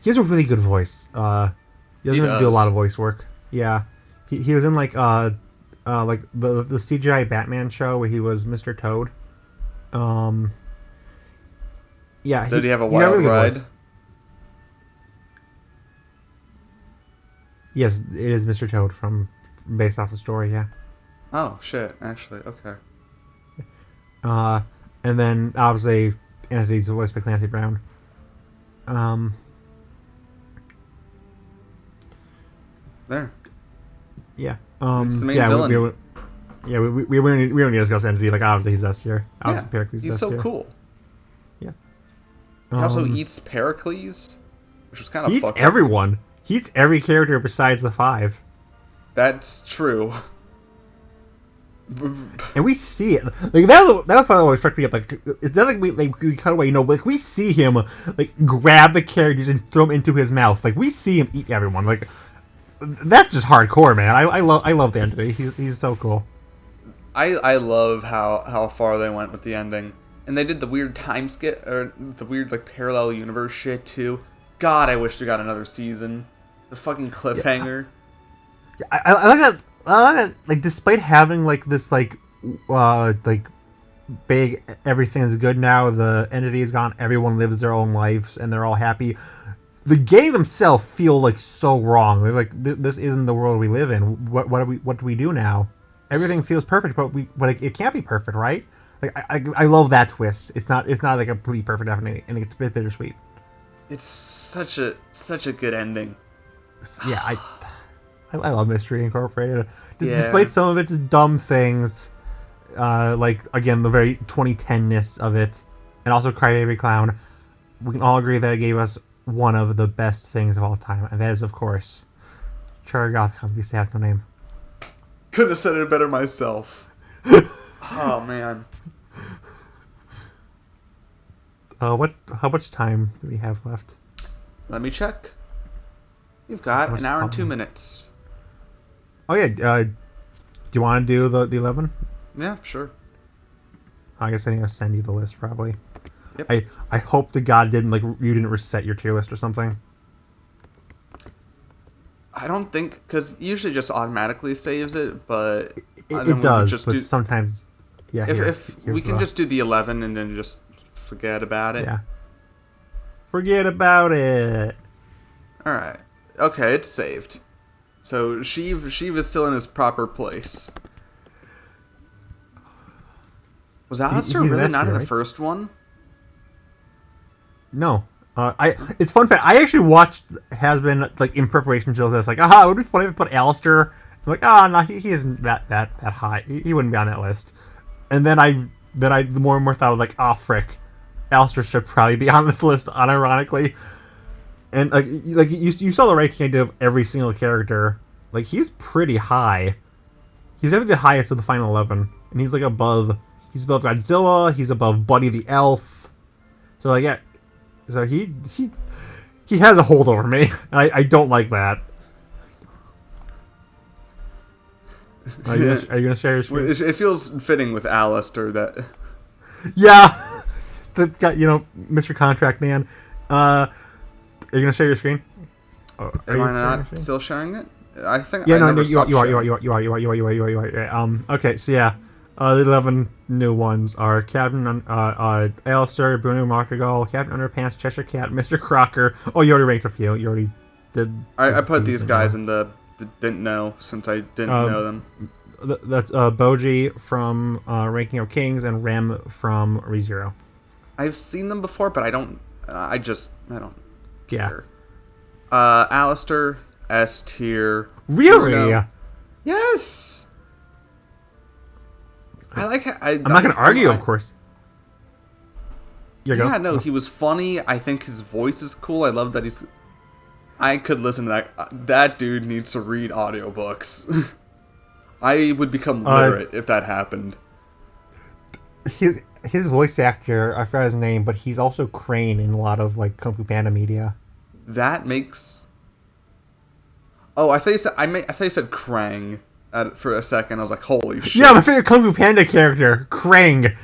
He has a really good voice. He doesn't do a lot of voice work. Yeah. He was in like the CGI Batman show where he was Mr. Toad. Yeah. Did he have a got wild really good ride? voice. Yes, it is Mr. Toad from based off the story. Yeah. Oh shit! Actually, okay. And then obviously Entity's voiced by Clancy Brown. There. Yeah. It's the main yeah, villain. we don't need to discuss Entity. Like obviously he's S tier. Obviously Yeah, Pericles he's S so tier. cool. Yeah. He also eats Pericles, which was kind of He eats fucked up. everyone. He eats every character besides the 5. That's true. And we see it. Like that was probably what struck me up. Like it's not like we cut away. You know, like we see him like grab the characters and throw them into his mouth. Like we see him eat everyone. Like that's just hardcore, man. I love the Entity. He's so cool. I love how far they went with the ending, and they did the weird time skip or the weird like parallel universe shit too. God, I wish we got another season. The fucking cliffhanger. Yeah, I like that. Like despite having like this like big everything is good now, the Entity is gone, everyone lives their own lives and they're all happy. The game themselves feel like so wrong. They're like this isn't the world we live in. What do we do now? Everything feels perfect, but it can't be perfect, right? Like I love that twist. It's not like a completely perfect ending, and it's a bit bittersweet. It's such a good ending. Yeah, I love Mystery Incorporated. Yeah. Despite some of its dumb things, like again the very 2010ness of it, and also Crybaby Clown, we can all agree that it gave us one of the best things of all time, and that is of course Charter Goth Company has no name. Couldn't have said it better myself. Oh man. How much time do we have left? Let me check. You've got an hour and 2 minutes. Oh yeah, do you want to do the 11? Yeah, sure. I guess I need to send you the list probably. Yep. I hope to God you didn't reset your tier list or something. I don't think, because usually just automatically saves it, but It does, but sometimes, yeah. If we can just do the 11 and then just forget about it. Yeah. Forget about it. All right. Okay, it's saved. So Sheev is still in his proper place. Was Alistair he's really an not Esther, in the right? first one? No. It's fun fact. I actually watched Has Been like in preparation to this. Like, it would be funny if I put Alistair. I'm like, no, he isn't that high. He wouldn't be on that list. And then I the more and more thought of like, frick, Alistair should probably be on this list, unironically. And like you saw the ranking I did of every single character. Like he's pretty high. He's definitely the highest of the final 11, and he's like above. He's above Godzilla. He's above Buddy the Elf. So like yeah, so he has a hold over me. I don't like that. Are you gonna share your screen? It feels fitting with Alistair that. Yeah, got Mr. Contract Man. Are you gonna share your screen? Am I not still sharing it? I think. Yeah, I no, never you are. stopped sharing. You are. Okay, so yeah, the 11 new ones are Captain Alistair, Bruno Markagall, Captain Underpants, Cheshire Cat, Mr. Crocker. Oh, you already ranked a few. You already did. I put these guys in the didn't know, since I didn't know them. That's Boji from Ranking of Kings and Rem from ReZero. I've seen them before, but I don't. I don't care. Yeah. Alistair, S tier. Really? Bruno. Yes. I like. I'm not gonna argue, of course. Yeah, no, he was funny. I think his voice is cool. I love that he's. I could listen to that. That dude needs to read audiobooks. I would become literate if that happened. His voice actor, I forgot his name, but he's also Crane in a lot of like Kung Fu Panda media. That makes. Oh, I thought you said I thought you said Krang. for a second. I was like, holy shit. Yeah, my favorite Kung Fu Panda character, Krang.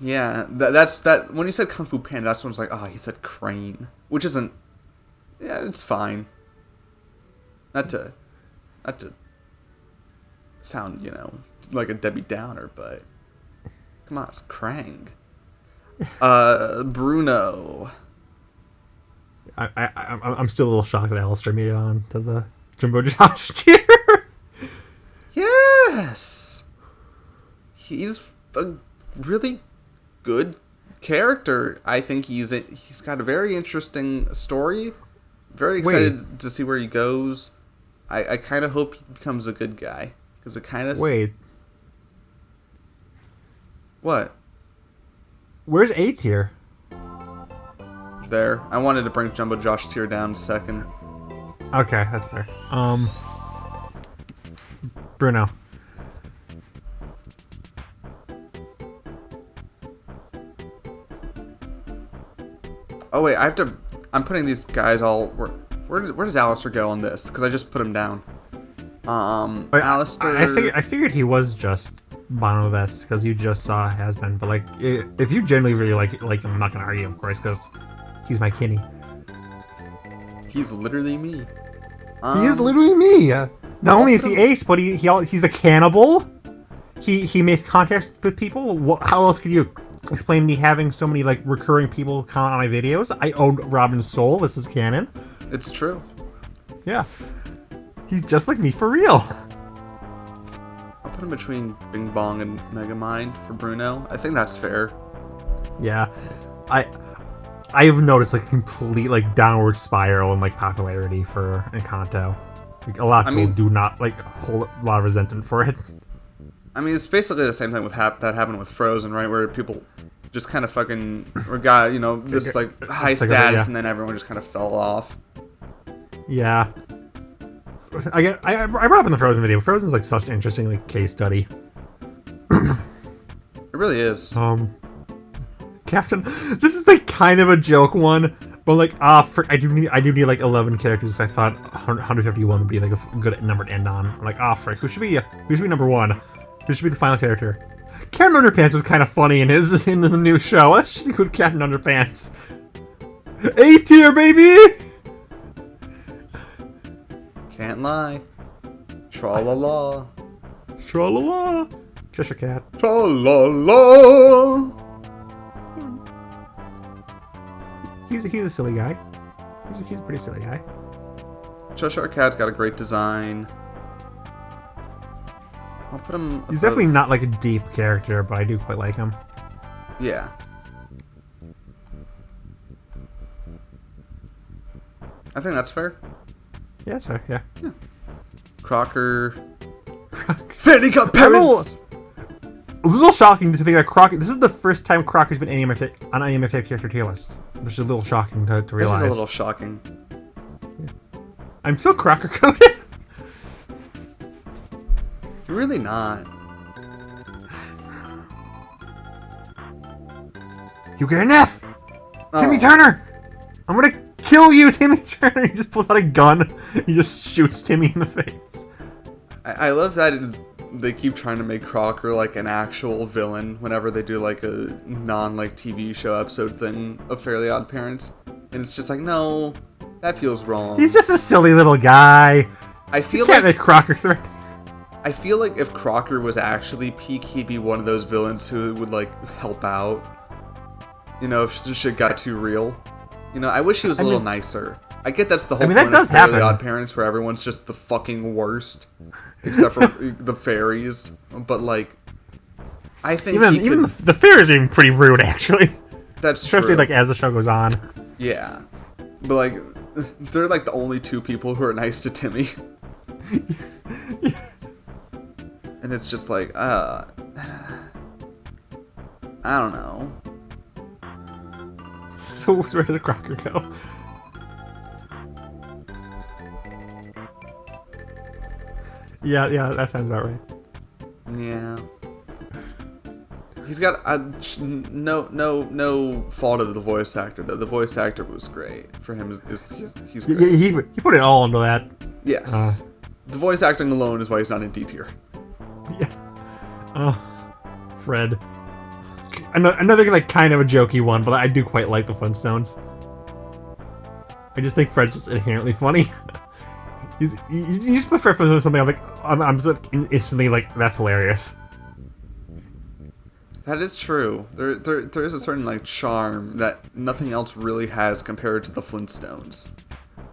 Yeah, that's that. When you said Kung Fu Panda, that's when I was like, oh, he said Crane, which isn't. Yeah, it's fine. Not to sound, like a Debbie Downer, but come on, it's Krang. Bruno. I'm still a little shocked that Alistair made it on to the Jumbo Josh tier. Yes, he's a really good character. I think he's got a very interesting story. Very excited to see where he goes. I kind of hope he becomes a good guy because it kind of wait. What? Where's A tier? There. I wanted to bring Jumbo Josh tier down a second. Okay, that's fair. Bruno. Oh wait, I'm putting these guys all. Where does Alistair go on this? Because I just put him down. Alistair. I figured he was just bottom of S because you just saw Has Been, but like if you generally really like him, I'm not gonna argue, of course, because he's my Kenny. He's literally me. He is literally me. Not only is he ace, but he's a cannibal. He makes contact with people. How else could you explain me having so many like recurring people comment on my videos? I own Robin's soul. This is canon. It's true. Yeah. He's just like me for real. I'll put him between Bing Bong and Megamind for Bruno. I think that's fair. Yeah. I've noticed like complete like downward spiral in like popularity for Encanto. Like a lot of people do not like hold a lot of resentment for it. I mean, it's basically the same thing with that happened with Frozen, right? Where people just kind of fucking got this like high status, and then everyone just kind of fell off. Yeah. I brought up in the Frozen video. Frozen's like such an interesting like case study. It really is. Captain, this is like kind of a joke one, but like I do need like 11 characters. I thought 151 would be like a good number to end on. I'm like, frick, who should be number one? Who should be the final character? Captain Underpants was kind of funny in the new show. Let's just include Captain Underpants. A tier, baby. Can't lie. Tra-la-la. Tra-la-la. Cheshire Cat. Tra-la-la. He's a silly guy. He's a pretty silly guy. Cheshire Cat's got a great design. I'll put him. He's definitely not like a deep character, but I do quite like him. Yeah. I think that's fair. Yeah, that's fair. Yeah. Crocker. Fanny got parents. A little shocking to think that Crocker. This is the first time Crocker's been on any of my favorite character tier lists, which is a little shocking to realize. It is a little shocking. Yeah. I'm so Crocker coded. You're really not. You get an F. Oh. Timmy Turner. I'm gonna kill you, Timmy Turner. He just pulls out a gun. He just shoots Timmy in the face. I love that they keep trying to make Crocker like an actual villain whenever they do like a non-like TV show episode thing of Fairly Odd Parents, and it's just like, no, that feels wrong. He's just a silly little guy. I feel you can't make Crocker threatening. I feel like if Crocker was actually peak, he'd be one of those villains who would like help out. If shit got too real. I wish he was a little nicer. I get that's the whole point of Fairly Odd Parents, where everyone's just the fucking worst, except for the fairies. But like, I think even the fairies are even pretty rude, actually. That's especially true. Like as the show goes on. Yeah, but like, they're like the only two people who are nice to Timmy. Yeah. And it's just like, I don't know. So where did the Crocker go? Yeah, that sounds about right. Yeah. He's got no fault of the voice actor though. The voice actor was great for him. He's great. He put it all into that. Yes. The voice acting alone is why he's not in D tier. Yeah. Oh, Fred. Another like kind of a jokey one, but I do quite like the Flintstones. I just think Fred's just inherently funny. You just prefer for something I'm just instantly like, that's hilarious. That is true. There is a certain like charm that nothing else really has compared to the Flintstones.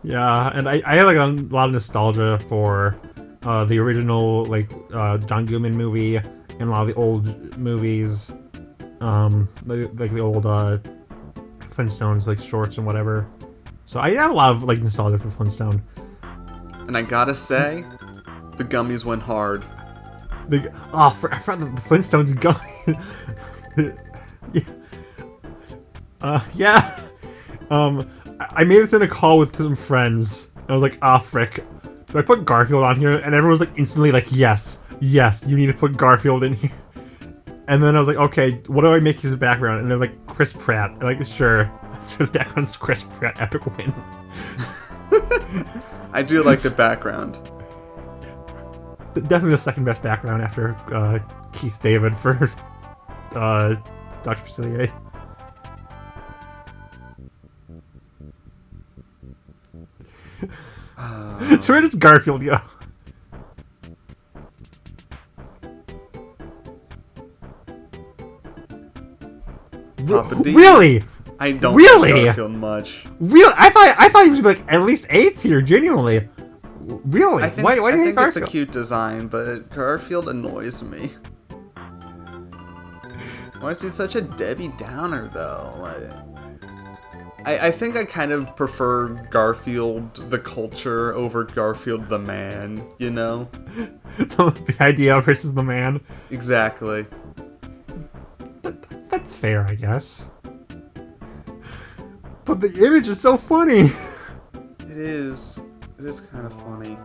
Yeah, and I have like a lot of nostalgia for the original like John Goodman movie and a lot of the old movies, like the old Flintstones like shorts and whatever. So I have a lot of like nostalgia for Flintstone. And I gotta say, the gummies went hard. I forgot the Flintstones gummies. Yeah. I made this in a call with some friends. And I was like, frick. Do I put Garfield on here? And everyone was like instantly like, yes, you need to put Garfield in here. And then I was like, okay, what do I make his background? And they're like, Chris Pratt. I'm like, sure. So his background's Chris Pratt, epic win. I do like the background. Definitely the second best background after Keith David for Dr. Facilier. So where does Garfield go? Papa D. Really? I don't really like Garfield much. Really? I thought he was like at least 8th here, genuinely. Really? I think, why do you hate it's Garfield? a cute design, but Garfield annoys me. Why is he such a Debbie Downer, though? I think I kind of prefer Garfield the culture over Garfield the man, you know? The idea versus the man. Exactly. That's fair, I guess. But the image is so funny. It is. It is kind of funny.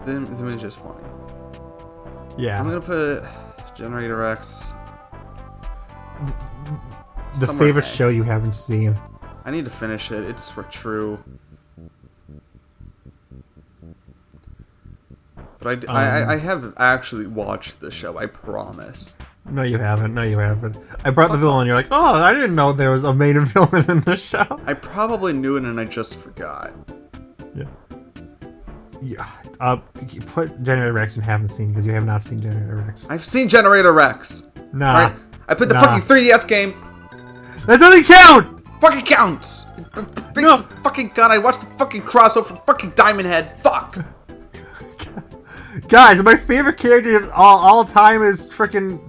The image is funny. Yeah. I'm gonna put Generator X. The favorite show you haven't seen. I need to finish it. It's for true. But I have actually watched the show. I promise. No, you haven't. I brought the villain, and you're like, oh, I didn't know there was a main villain in the show. I probably knew it, and I just forgot. Yeah. Put Generator Rex and haven't seen because you have not seen Generator Rex. I've seen Generator Rex. Nah. Right? I put the fucking 3DS game. That doesn't count. Fucking counts. No. Fucking god. I watched the fucking crossover for fucking Diamond Head. Fuck. Guys, my favorite character of all time is freaking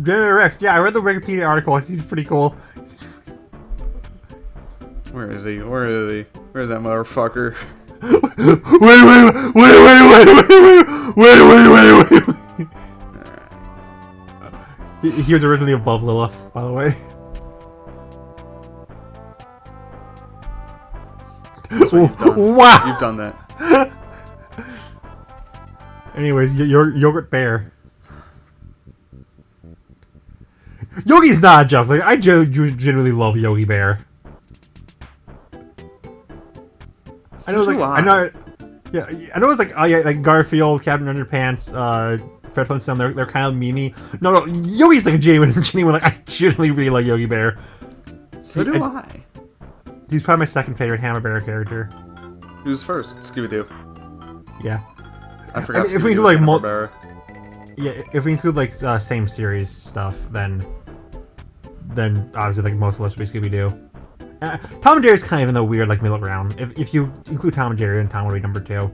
Generator Rex. Yeah, I read the Wikipedia article. It seems pretty cool. Where is he? Where's that motherfucker? Wait. He was originally above Lilith, by the way. That's what you've done. Wow. You've done that. Anyways, Yogurt Bear. Yogi's not a joke. Like, I genuinely love Yogi Bear. I know, I know. Yeah, I know it's like, oh yeah, like Garfield, Captain Underpants, Fred Flintstone. They're kind of memey. No, Yogi's like a genuine. Like, I genuinely really like Yogi Bear. So do I. He's probably my second favorite Hanna-Barbera character. Who's first? Scooby-Doo. Yeah. I forgot. If we include like if we include like same series stuff, then obviously like most of us would be Scooby-Doo. Tom and Jerry's kind of in the weird like middle ground. If you include Tom and Jerry, then Tom would be number 2.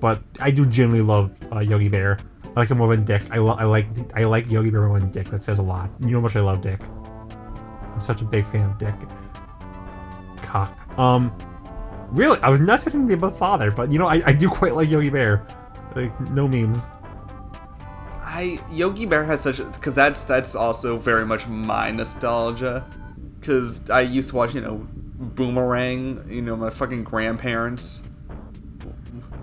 But I do genuinely love Yogi Bear. I like him more than Dick. I like Yogi Bear more than Dick. That says a lot. You know how much I love Dick. I'm such a big fan of Dick. Cock. Really, I was not expecting to be above Father, but you know, I do quite like Yogi Bear. Like, no memes. Yogi Bear has such because that's also very much my nostalgia. Because I used to watch, Boomerang, my fucking grandparents,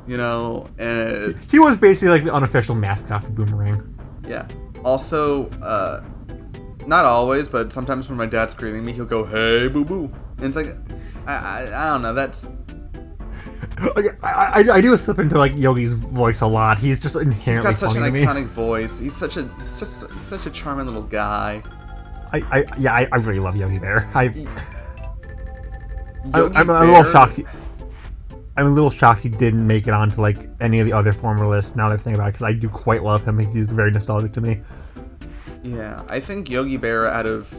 and he was basically like the unofficial mascot for Boomerang. Yeah. Also, not always, but sometimes when my dad's greeting me, he'll go, "Hey, boo boo," and it's like, I don't know. Like, I do slip into like Yogi's voice a lot. He's just inherently He's got such funny an to me. iconic voice. He's such a charming little guy. I really love Yogi Bear. Yogi I'm a Bear- little shocked. I'm a little shocked he didn't make it onto like any of the other former lists. Now that I think about it, because I do quite love him. He's very nostalgic to me. Yeah, I think Yogi Bear, out of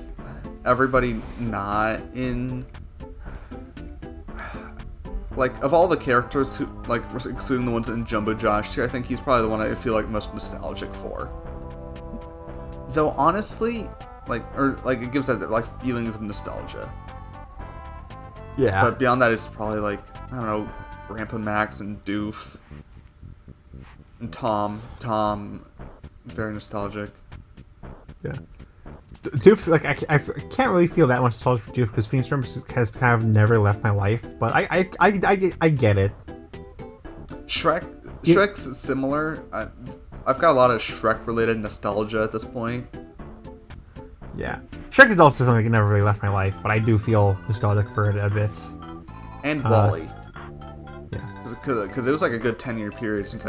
everybody not in, like, of all the characters who, like, excluding the ones in Jumbo Josh tier, I think he's probably the one I feel like most nostalgic for. Though honestly, it gives that like feelings of nostalgia. Yeah. But beyond that, it's probably like, I don't know, Grandpa Max and Doof and Tom. Tom, very nostalgic. Yeah. Doof's like I can't really feel that much nostalgia for Doof because Phoenix Storm has kind of never left my life, but I get it. Shrek's similar. I've got a lot of Shrek related nostalgia at this point. Yeah, Shrek is also something that never really left my life, but I do feel nostalgic for it a bit. And Wall-E. Yeah. Because it was like a good 10-year period since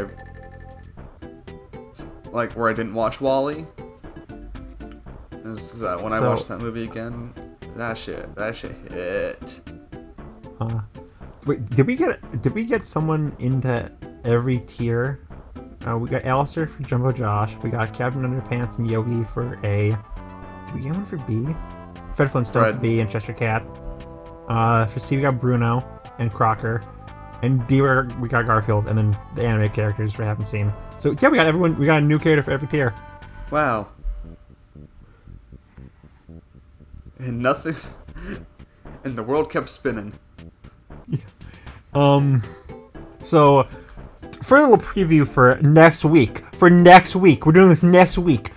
where I didn't watch Wall-E. When I watched that movie again, that shit hit. Wait, did we get someone into every tier? We got Alistair for Jumbo Josh. We got Captain Underpants and Yogi for A. Did we get one for B? Fred Flintstone for B and Cheshire Cat. For C we got Bruno and Crocker. And D we got Garfield, and then the anime characters we haven't seen. So yeah, we got everyone. We got a new character for every tier. Wow. And nothing. And the world kept spinning. Yeah. So, for a little preview for next week. We're doing this next week.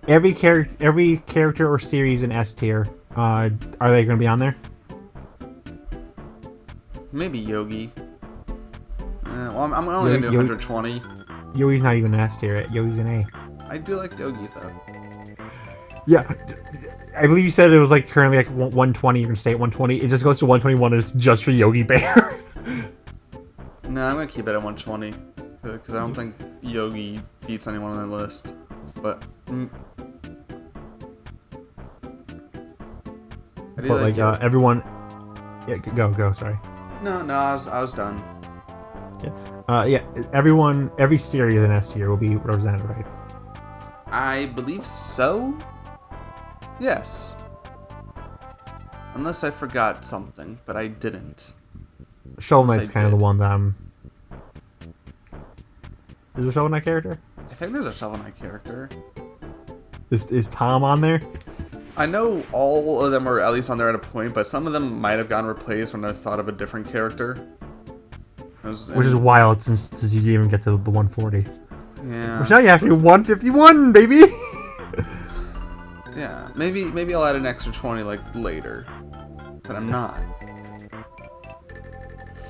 Every character or series in S tier. Are they going to be on there? Maybe Yogi. Well, I'm only going to do 120. Yogi's not even an S tier. Yogi's an A. I do like Yogi, though. Yeah. I believe you said it was like currently like 120. You're going to stay at 120. It just goes to 121 and it's just for Yogi Bear. No, I'm going to keep it at 120. Because I don't think Yogi beats anyone on the list. But... But like everyone... Yeah, go, sorry. No, I was done. Yeah. Every series in S tier will be represented, right? I believe so. Yes. Unless I forgot something, but I didn't. Shovel Knight's kind of the one that I'm... Is there a Shovel Knight character? I think there's a Shovel Knight character. Is Tom on there? I know all of them were at least on there at a point, but some of them might have gotten replaced when I thought of a different character. Which is wild since you didn't even get to the 140. Yeah. Which now you have to do 151, baby! Yeah, maybe I'll add an extra 20 like later, but I'm not.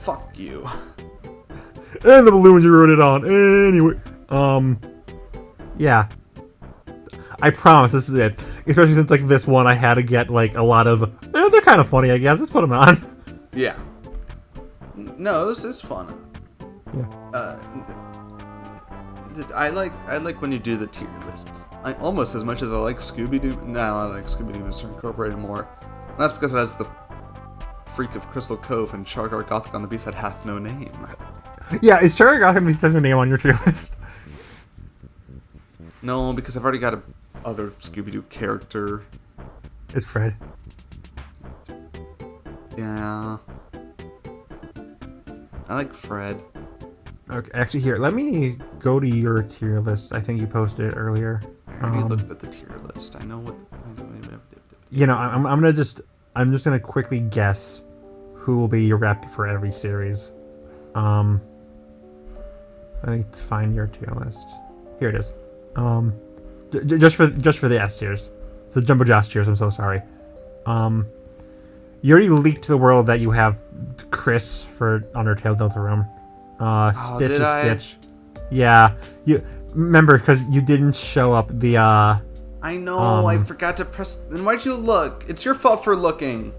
Fuck you. And the balloons you wrote it on. Anyway, yeah. I promise this is it. Especially since like this one, I had to get like a lot of. They're kind of funny, I guess. Let's put them on. Yeah. No, this is fun. Yeah. I like when you do the tier lists. Almost as much as I like Scooby-Doo. No, I like Scooby-Doo Mystery Incorporated more. And that's because it has the Freak of Crystal Cove and Chargar Gothic on the Beast that hath no name. Yeah, is Chargar Gothic Beast has no name on your tier list? No, because I've already got a other Scooby-Doo character. It's Fred. Yeah. I like Fred. Okay, actually, here, let me go to your tier list. I think you posted it earlier. I already looked at the tier list. I know what. You know, I'm just gonna quickly guess who will be your rep for every series. Let me find your tier list. Here it is. Just for the S tiers, the Jumbo Josh tiers. I'm so sorry. You already leaked to the world that you have Chris for Undertale Deltarune. Stitch is Stitch. Yeah, you remember because you didn't show up the. I know. I forgot to press. Then why'd you look? It's your fault for looking.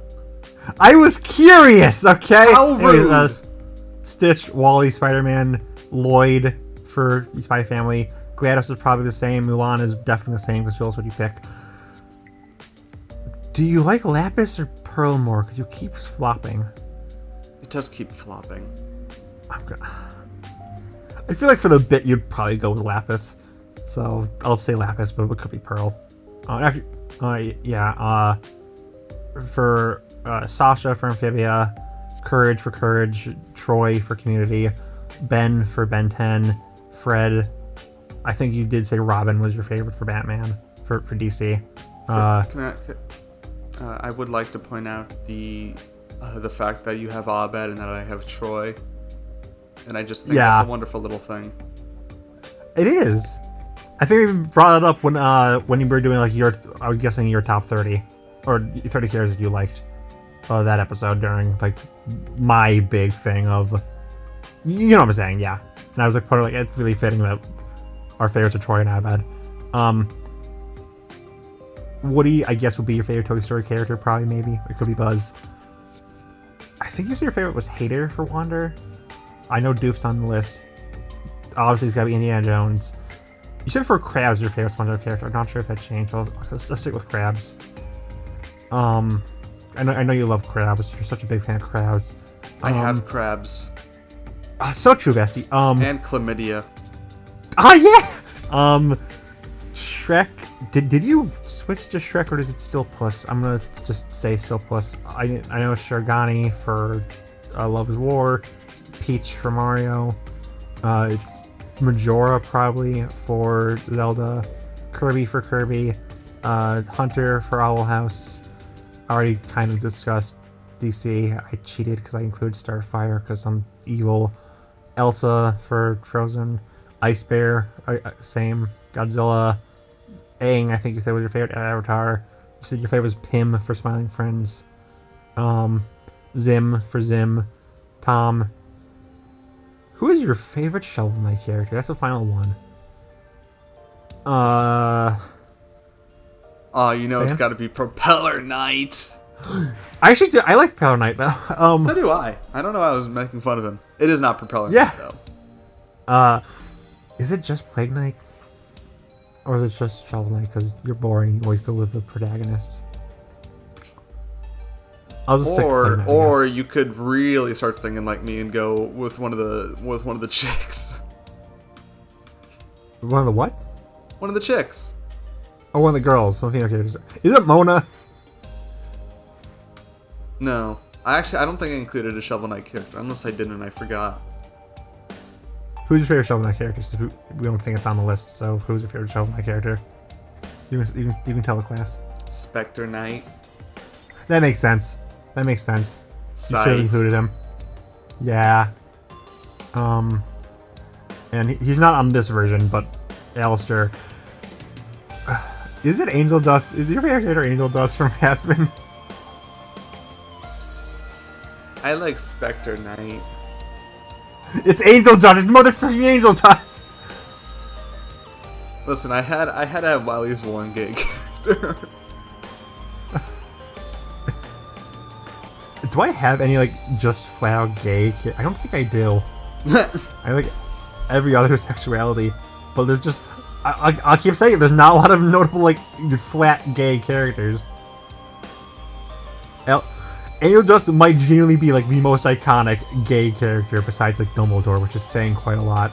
I was curious. Okay. How rude. Stitch, Wally, Spider-Man, Lloyd for the Spy Family. GLaDOS is probably the same. Mulan is definitely the same because Phil's what you pick. Do you like Lapis or Pearl more? Because you keep flopping. It does keep flopping. I feel like for the bit you'd probably go with Lapis. So I'll say Lapis, but it could be Pearl. For Sasha for Amphibia, Courage for Courage, Troy for Community, Ben for Ben 10, Fred. I think you did say Robin was your favorite for Batman for DC. I would like to point out the fact that you have Abed and that I have Troy, and I just think that's a wonderful little thing. It is. I think we brought it up when you were doing like I was guessing your top 30 or 30 characters that you liked that episode during like my big thing of, you know what I'm saying, yeah. And I was like, it's really fitting that our favorites are Troy and Abed. Woody, I guess, would be your favorite Toy Story character, probably, maybe. It could be Buzz. I think you said your favorite was Hater for Wander. I know Doof's on the list. Obviously, it's got to be Indiana Jones. You said for Krabs your favorite SpongeBob character. I'm not sure if that changed. Let's stick with Krabs. I know you love Krabs. You're such a big fan of Krabs. I have Krabs. So true, Bestie. And Chlamydia. Oh, yeah! Shrek. Did you switch to Shrek, or is it still Puss? I'm gonna just say still Puss. I know Shargani for Love is War, Peach for Mario. It's Majora probably for Zelda, Kirby for Kirby, Hunter for Owl House. I already kind of discussed DC. I cheated because I included Starfire because I'm evil. Elsa for Frozen, Ice Bear, same. Godzilla. Aang, I think you said was your favorite Avatar. You said your favorite was Pym for Smiling Friends. Zim for Zim. Tom. Who is your favorite Shovel Knight character? That's the final one. It's got to be Propeller Knight. I actually do. I like Propeller Knight though. So do I. I don't know why I was making fun of him. It is not Propeller Knight though. Is it just Plague Knight? Or is it just Shovel Knight? Because you're boring. You always go with the protagonists. Or you could really start thinking like me and go with one of the chicks. One of the what? One of the chicks. Oh, one of the girls. One of the female characters. Is it Mona? No. I don't think I included a Shovel Knight character, unless I didn't and I forgot. Who's your favorite Shovel Knight character? So we don't think it's on the list, so who's your favorite Shovel Knight character? You can tell the class. Spectre Knight. That makes sense. You should have included him. Yeah. And he's not on this version, but Alistair. Is it Angel Dust? Is your favorite character Angel Dust from Aspen? I like Spectre Knight. It's Angel Dust. It's motherfucking Angel Dust. Listen, I had to have Wily's one gay character. Do I have any just flat out gay? I don't think I do. I like every other sexuality, but there's just I'll keep saying it. There's not a lot of notable flat gay characters. Angel Dust might genuinely be the most iconic gay character besides Dumbledore, which is saying quite a lot.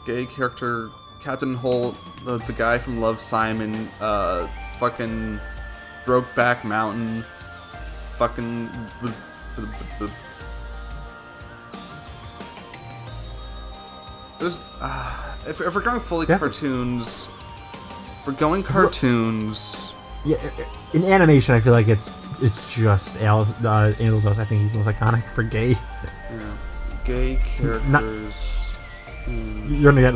Gay character Captain Holt, the guy from Love Simon, fucking Brokeback Mountain, fucking there's if we're going fully cartoons, Yeah, in animation, I feel like it's just Angel Dust. I think he's the most iconic for gay. Yeah, gay characters. You're gonna get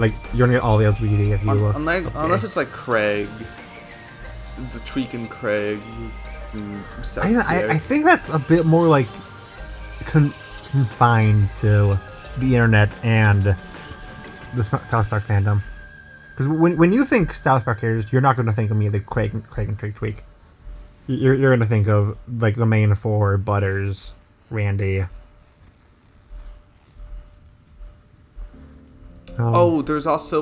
all the LGBT if you unless it's Craig, the Tweakin' Craig. I think that's a bit more confined to the internet and the South Park fandom. Because when you think South Park characters, you're not going to think of me Craig and Tweak. You're going to think of the main four: Butters, Randy, Oh, there's also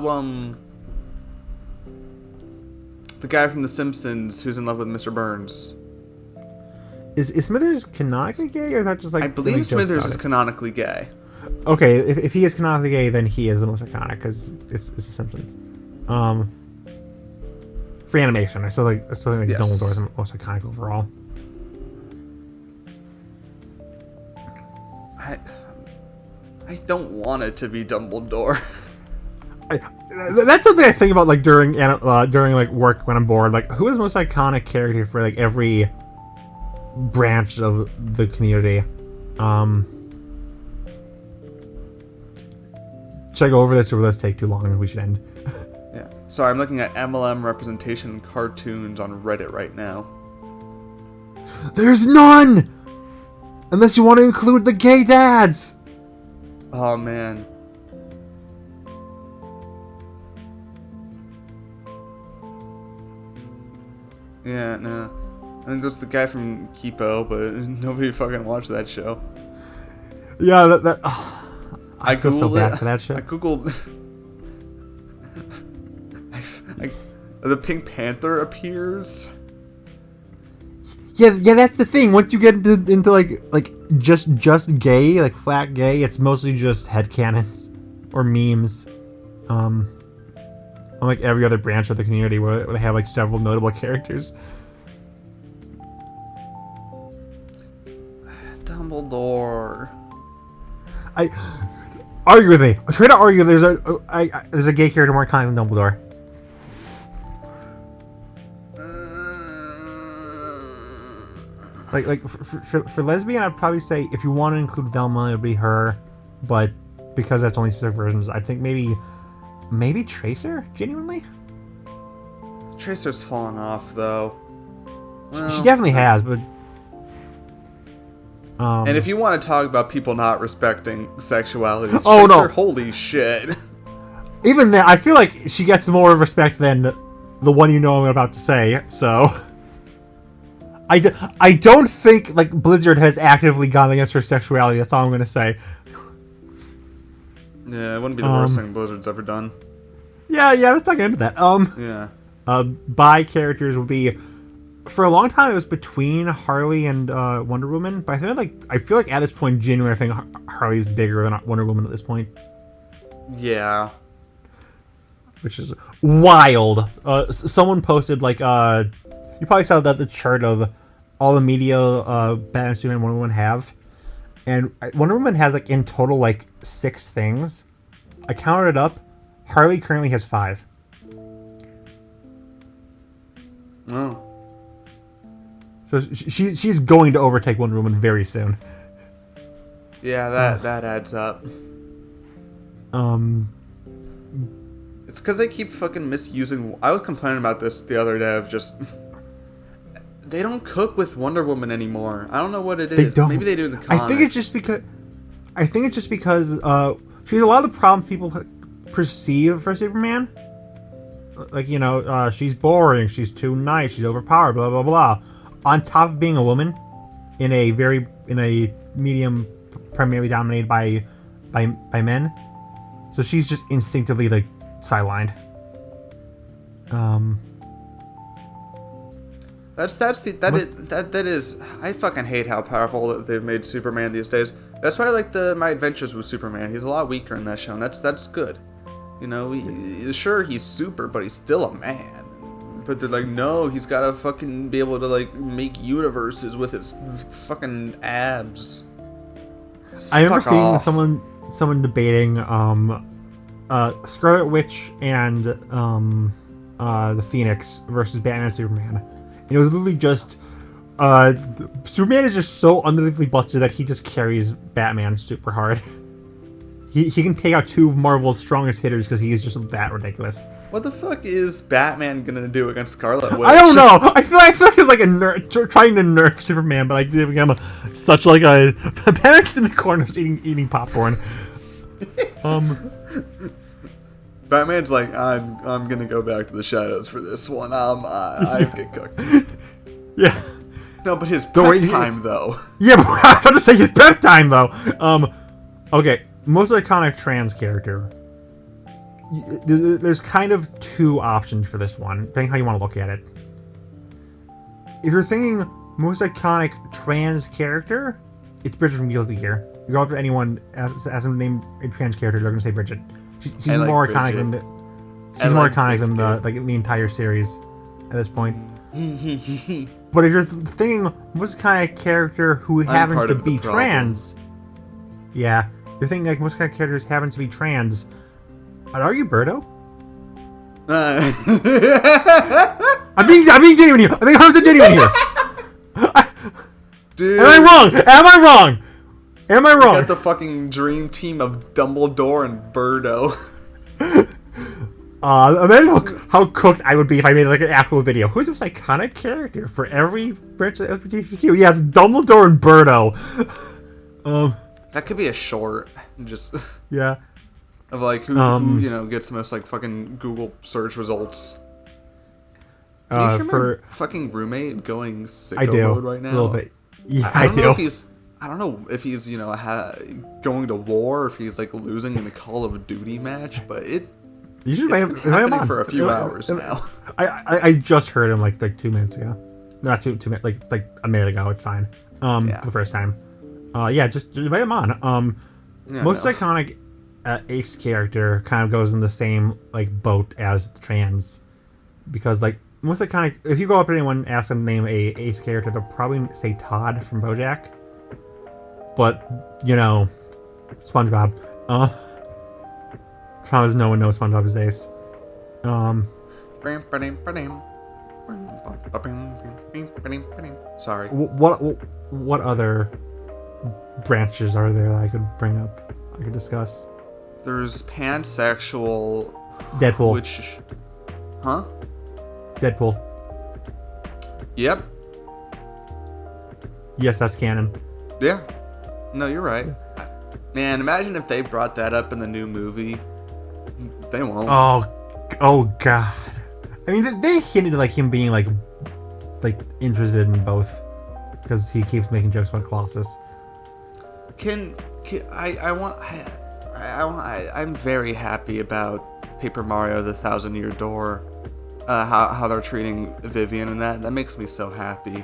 the guy from The Simpsons who's in love with Mr. Burns. Is Smithers canonically gay, or is that just like? I believe Smithers is canonically gay. Okay, if he is canonically gay, then he is the most iconic because it's The Simpsons. For animation, I still think Yes. Dumbledore is the most iconic overall. I don't want it to be Dumbledore. That's something I think about like during like work when I'm bored. Like, who is the most iconic character for like every branch of the community? Should I go over this, or will this take too long? We should end. Yeah. Sorry, I'm looking at MLM representation in cartoons on Reddit right now. There's none, unless you want to include the gay dads. Oh man. Yeah, no. I think there's the guy from Kipo, but nobody fucking watched that show. Yeah, I feel so Googled bad it. for that show. I googled. The Pink Panther appears. Yeah, that's the thing. Once you get into like just gay, like flat gay, it's mostly just headcanons or memes. Unlike every other branch of the community where they have like several notable characters. Dumbledore. Argue with me. Try to argue. There's a gay character more kind than Dumbledore. Like for lesbian, I'd probably say if you want to include Velma, it would be her, but because that's only specific versions, I think maybe Tracer. Genuinely, Tracer's fallen off though. Well, she definitely has, but. And if you want to talk about people not respecting sexuality, oh Tracer, no, holy shit! Even then, I feel like she gets more respect than the one you know I'm about to say. So. I don't think like Blizzard has actively gone against her sexuality. That's all I'm gonna say. Yeah, it wouldn't be the worst thing Blizzard's ever done. Yeah, let's not get into that. Yeah. Bi characters would be, for a long time it was between Harley and Wonder Woman, but I feel like at this point, genuinely, I think Harley's bigger than Wonder Woman at this point. Yeah. Which is wild. Someone posted like you probably saw that the chart of all the media Batman, Superman, and Wonder Woman have, and Wonder Woman has like in total like 6 things. I counted it up. Harley currently has 5. Oh. So she's going to overtake Wonder Woman very soon. Yeah, that adds up. It's because they keep fucking misusing. I was complaining about this the other day of just. They don't cook with Wonder Woman anymore. I don't know what it is. They don't. Maybe they do in the comics. I think it's just because she has a lot of the problems people perceive for Superman. Like, she's boring, she's too nice, she's overpowered, blah blah blah. On top of being a woman in a medium primarily dominated by men, so she's just instinctively like sidelined. That is. I fucking hate how powerful they've made Superman these days. That's why I like my adventures with Superman. He's a lot weaker in that show, and that's good. Sure he's super, but he's still a man. But they're like, no, he's gotta fucking be able to like make universes with his fucking abs. I remember seeing someone debating Scarlet Witch and the Phoenix versus Batman and Superman. And it was literally just Superman is just so unbelievably busted that he just carries Batman super hard. He can take out 2 of Marvel's strongest hitters because he is just that ridiculous. What the fuck is Batman gonna do against Scarlet Witch? I don't know. I feel like it's like a trying to nerf Superman, but like giving him such like a Batman's in the corner eating popcorn. Batman's like, I'm gonna go back to the shadows for this one. I get cooked. Yeah. No, but his prep time though. Yeah, but I was about to say his prep time though. Okay, most iconic trans character. there's kind of two options for this one, depending how you want to look at it. If you're thinking most iconic trans character, it's Bridget from Guilty Gear. You go up to anyone, ask them to name a trans character, they're gonna say Bridget. She's like more Bridget. iconic than the entire series at this point. But if you're thinking most iconic character who happens to be trans, yeah, you're thinking like most iconic characters happen to be trans. I'd argue Birdo. I'm being genuine here. I'm being 100% genuine here. Dude, Am I wrong? Am I wrong? got the fucking dream team of Dumbledore and Birdo. Imagine how cooked I would be if I made like an actual video. Who's the most iconic character for every branch of LGBTQ? Yeah, it's Dumbledore and Birdo. That could be a short, just Yeah. of like who gets the most like fucking Google search results. Do you hear my fucking roommate going sicko mode right now? A little bit. Yeah, I don't know if he's going to war, or if he's like losing in a Call of Duty match, but it's been happening for a few hours now. I just heard him like 2 minutes ago. Not 2 minutes, like a minute ago. It's fine. For the first time. Just invite him on. Most iconic Ace character kind of goes in the same like boat as the trans, because like most iconic. If you go up to anyone and ask them to name a Ace character, they'll probably say Todd from BoJack. But SpongeBob. Promise no one knows SpongeBob is Ace. Sorry. What other branches are there that I could bring up? I could discuss. There's pansexual. Deadpool. Huh? Deadpool. Yep. Yes, that's canon. Yeah. No, you're right. Man, imagine if they brought that up in the new movie. They won't. Oh God. I mean, they hinted like him being like interested in both, because he keeps making jokes about Colossus. I'm very happy about Paper Mario: The Thousand Year Door. How they're treating Vivian and that makes me so happy.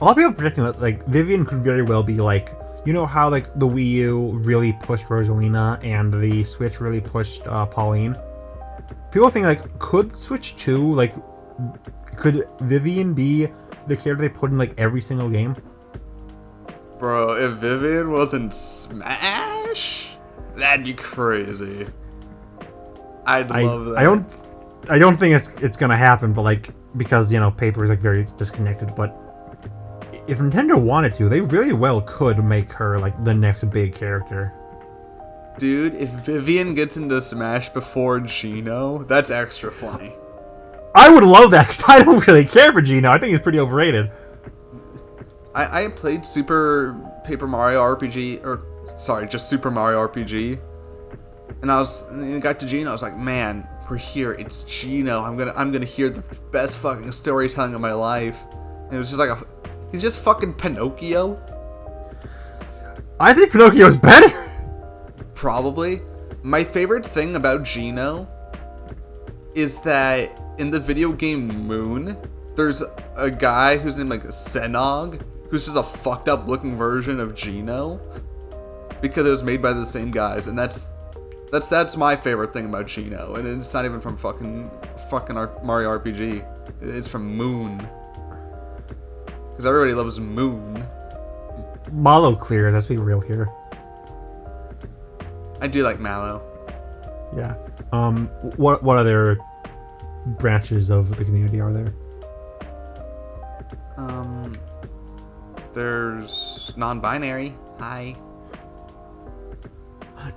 A lot of people are predicting that like Vivian could very well be like, how like the Wii U really pushed Rosalina and the Switch really pushed Pauline. People think like, could Switch 2 could Vivian be the character they put in like every single game? Bro, if Vivian was in Smash, that'd be crazy. I'd love that. I don't think it's gonna happen, but like, because Paper is like very disconnected. But if Nintendo wanted to, they really well could make her like the next big character. Dude, if Vivian gets into Smash before Geno, that's extra funny. I would love that, because I don't really care for Geno. I think he's pretty overrated. I played Super Paper Mario RPG, just Super Mario RPG, and I got to Geno. I was like, man, we're here. It's Geno. I'm gonna hear the best fucking storytelling of my life. And it was just like he's just fucking Pinocchio. I think Pinocchio's better. Probably. My favorite thing about Geno is that in the video game Moon, there's a guy who's named like Senog, who's just a fucked up looking version of Geno, because it was made by the same guys, and that's my favorite thing about Geno, and it's not even from fucking Mario RPG. It's from Moon, because everybody loves Moon. Malo clear. Let's be real here. I do like Mallow. Yeah. What other branches of the community are there? There's non-binary. Hi.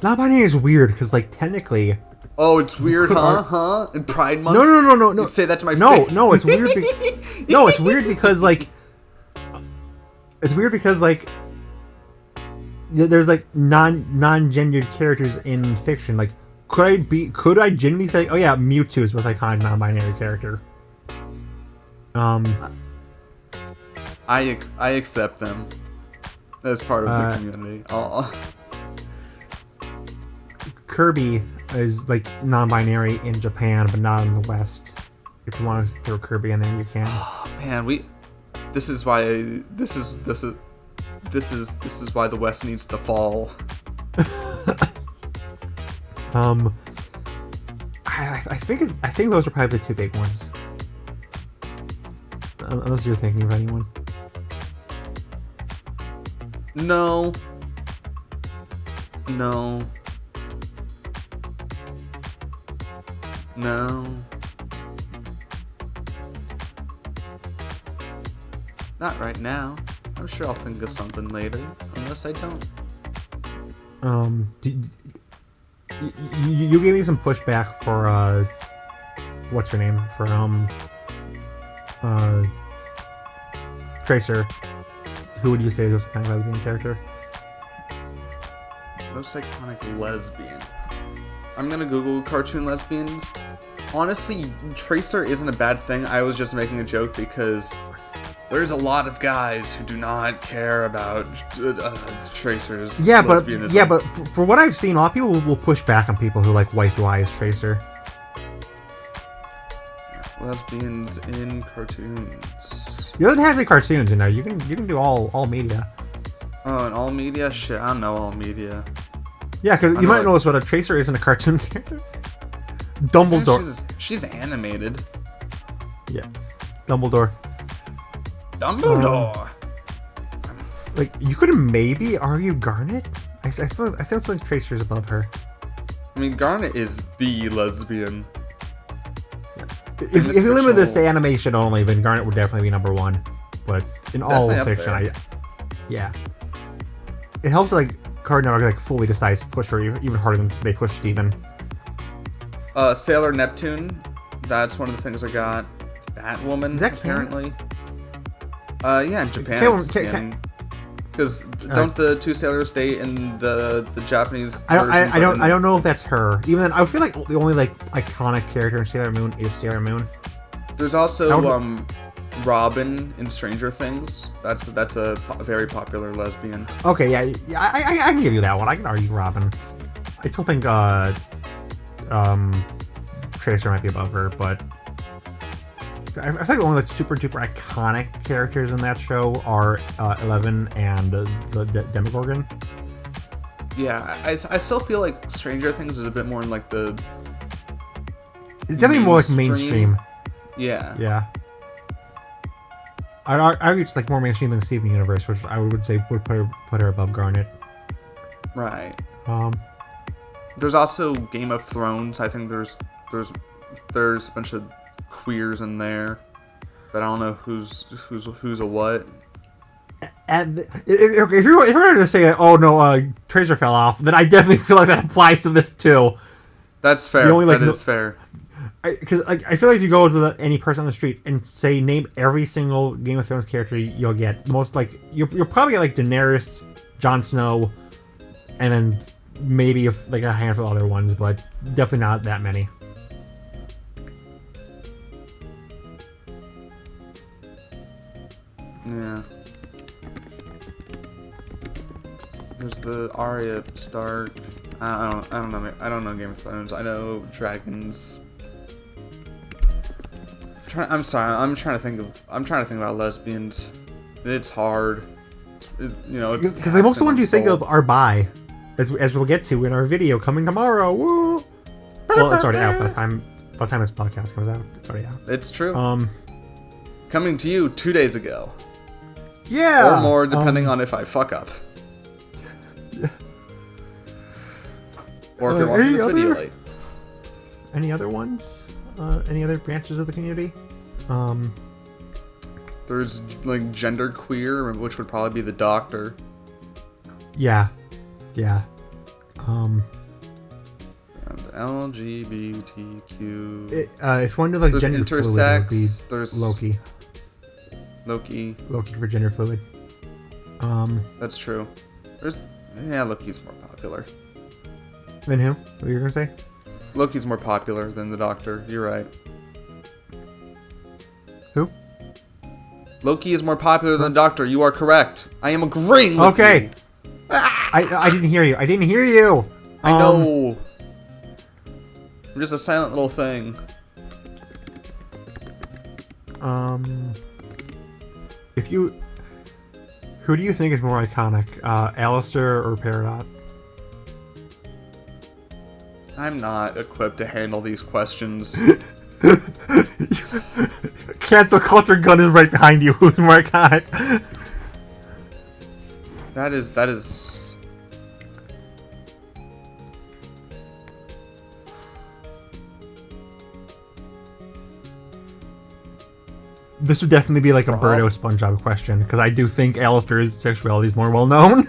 Non-binary is weird because, like, technically. Oh, it's weird, huh? In Pride Month. No. You say that to my face. No, it's weird. It's weird because like. It's weird because like. There's like non-gendered characters in fiction. Like, could I genuinely say, oh yeah, Mewtwo is the most iconic non-binary character? I accept them as part of the community. Kirby is like non-binary in Japan, but not in the West. If you want to throw Kirby in there, you can. Oh, man, this is why the West needs to fall. I think those are probably the two big ones. Unless you're thinking of anyone. No. Not right now. I'm sure I'll think of something later, unless I don't. You gave me some pushback for what's her name for Tracer. Who would you say was kind of lesbian character? Most iconic lesbian. I'm gonna Google cartoon lesbians. Honestly, Tracer isn't a bad thing. I was just making a joke because there's a lot of guys who do not care about Tracer's lesbianism. But for what I've seen, a lot of people will push back on people who like waifu-eyes Tracer. Lesbians in cartoons. You don't have to be cartoons, you know. You can do all media. Oh, and all media? Shit, I don't know all media. Yeah, because you might notice what a Tracer isn't a cartoon character. Dumbledore. Yeah, she's animated. Yeah, Dumbledore. Like you could maybe argue Garnet. I feel like Tracer's above her. I mean, Garnet is the lesbian. If you limit this to animation only, then Garnet would definitely be number one. But in all fiction, yeah, it helps like Cartoon Network like fully decides to push her even harder than they pushed Steven. Sailor Neptune. That's one of the things I got. Batwoman. Is that apparently? Yeah, in Japan. Because don't the two sailors date in the Japanese? I don't know if that's her. Even then, I feel like the only like iconic character in Sailor Moon is Sailor Moon. There's also Robin in Stranger Things. That's a very popular lesbian. Okay, yeah, I can give you that one. I can argue Robin. I still think Tracer might be above her, but I feel like the only like super duper iconic characters in that show are 11 and the Demogorgon. Yeah, I still feel like Stranger Things is a bit more in like the. It's definitely more like mainstream. Yeah. Yeah. I argue it's like more mainstream than Steven Universe, which I would say would put her above Garnet. Right. There's also Game of Thrones. I think there's a bunch of queers in there, but I don't know who's a what. And if you're going to say that, oh no, Tracer fell off, then I definitely feel like that applies to this too. That's fair. That is fair. Because I feel like if you go to any person on the street and say name every single Game of Thrones character you'll get, most like you'll probably get like Daenerys, Jon Snow, and then maybe like a handful of other ones, but definitely not that many. Yeah. There's the Arya Stark. I don't know. I don't know Game of Thrones. I know dragons. I'm sorry. I'm trying to think about lesbians. It's hard. It's because most of the ones you think of are bi, as we'll get to in our video coming tomorrow. Woo! Well, it's already out by the time this podcast comes out. It's already out. It's true. Coming to you 2 days ago. Yeah. Or more, depending on if I fuck up. Or if you're watching this video late. Any other ones? Any other branches of the community? There's like genderqueer, which would probably be the Doctor. Yeah. And LGBTQ. If one to like there's gender intersex. fluid, There's Loki for gender fluid. That's true. Loki's more popular. Then who? What were you gonna say? Loki's more popular than the Doctor. You're right. Who? Loki is more popular than the Doctor. You are correct. I am agreeing with you. I didn't hear you. I know. I'm just a silent little thing. If you... Who do you think is more iconic? Alistair or Peridot? I'm not equipped to handle these questions. Cancel culture gun is right behind you. Who's more iconic? That is... This would definitely be like a Birdo SpongeBob question, because I do think Alistair's sexuality is more well known.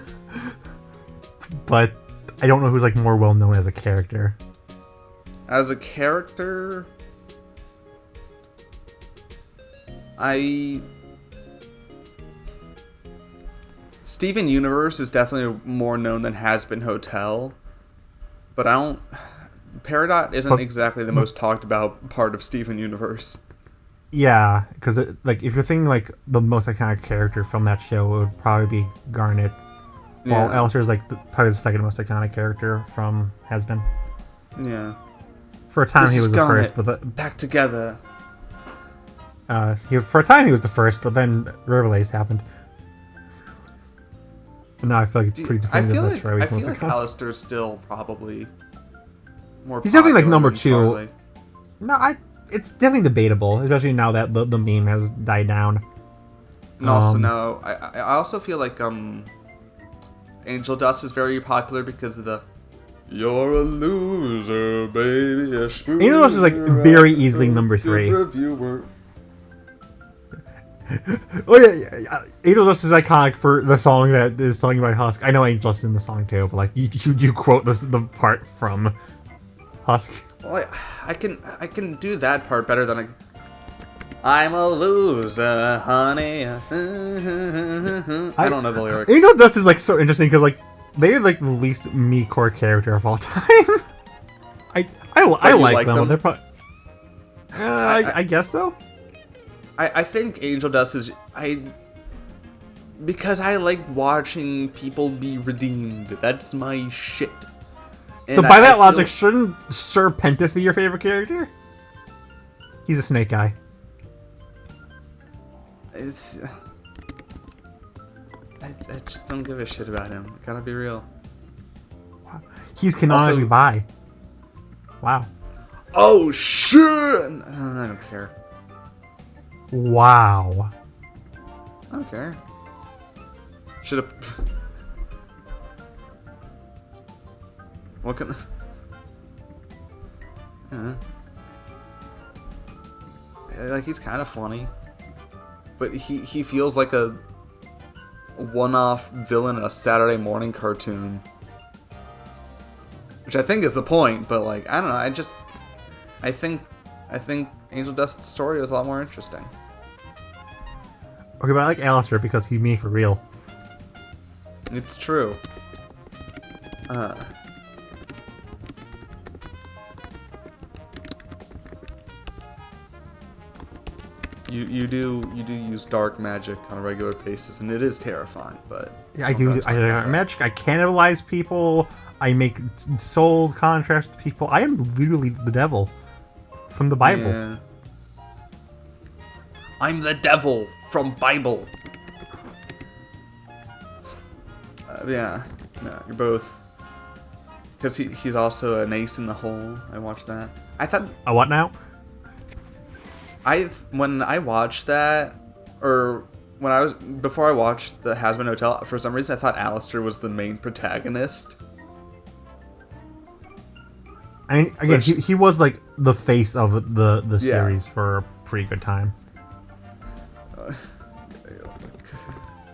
But I don't know who's like more well known as a character. As a character, Steven Universe is definitely more known than Has Been Hotel, but Peridot isn't exactly the most talked about part of Steven Universe. Yeah, because like if you're thinking like the most iconic character from that show, it would probably be Garnet. Well, Alistair's like probably the second most iconic character from Has Been. Yeah. For a time, he was the first, but back together. For a time, he was the first, but then Riverdale happened. And now I feel like it's pretty definitive. I feel like Alistair's still probably more. He's definitely like number 2. Charlie. No, it's definitely debatable, especially now that the meme has died down. And also, no, I also feel like Angel Dust is very popular because of the "You're a loser, baby." Angel Dust is like very easily number 3. Oh yeah, Angel Dust is iconic for the song that is sung by Husk. I know Angel Dust is in the song too, but like you quote the part from Husk. Well, I can do that part better than I'm a loser, honey. I don't know the lyrics. Angel Dust is like so interesting because like they're like the least me-core character of all time. I like them. They're probably. I guess so. I think Angel Dust is because I like watching people be redeemed. That's my shit. And so by that logic, shouldn't Sir Pentis be your favorite character? He's a snake guy. I just don't give a shit about him. I gotta be real. Wow. He's canonically bi. Wow. Oh shit! I don't care. Wow. I don't care. Should have. What can? Like he's kind of funny, but he feels like a one-off villain in a Saturday morning cartoon, which I think is the point. But like I don't know. I think Angel Dust's story is a lot more interesting. Okay, but I like Alistair because he's me for real. It's true. You do use dark magic on a regular basis, and it is terrifying. But yeah, I do magic. I cannibalize people. I make soul contracts with people. I am literally the devil from the Bible. Yeah. I'm the devil from Bible. Yeah, no, you're both. Because he's also an ace in the hole. I watched that. I thought. A what now? When I watched that, or before I watched the Has Been Hotel, for some reason I thought Alistair was the main protagonist. I mean, again, he was like the face of the series for a pretty good time.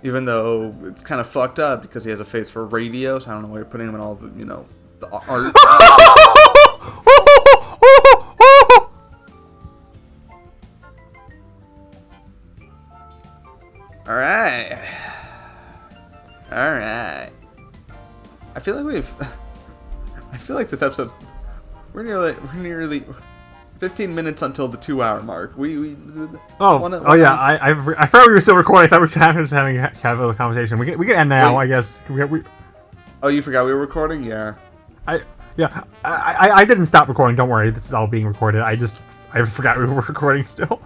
Even though it's kind of fucked up because he has a face for radio, so I don't know why you're putting him in all the the art. All right. I feel like this episode's we're nearly 15 minutes until the 2-hour mark. I forgot we were still recording. I thought we were just having a conversation. We can end now, I guess. Oh, you forgot we were recording? Yeah. Yeah, I didn't stop recording. Don't worry, this is all being recorded. I forgot we were recording still.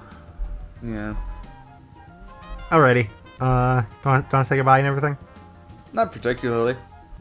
Yeah. Alrighty. Do you want to say goodbye and everything? Not particularly.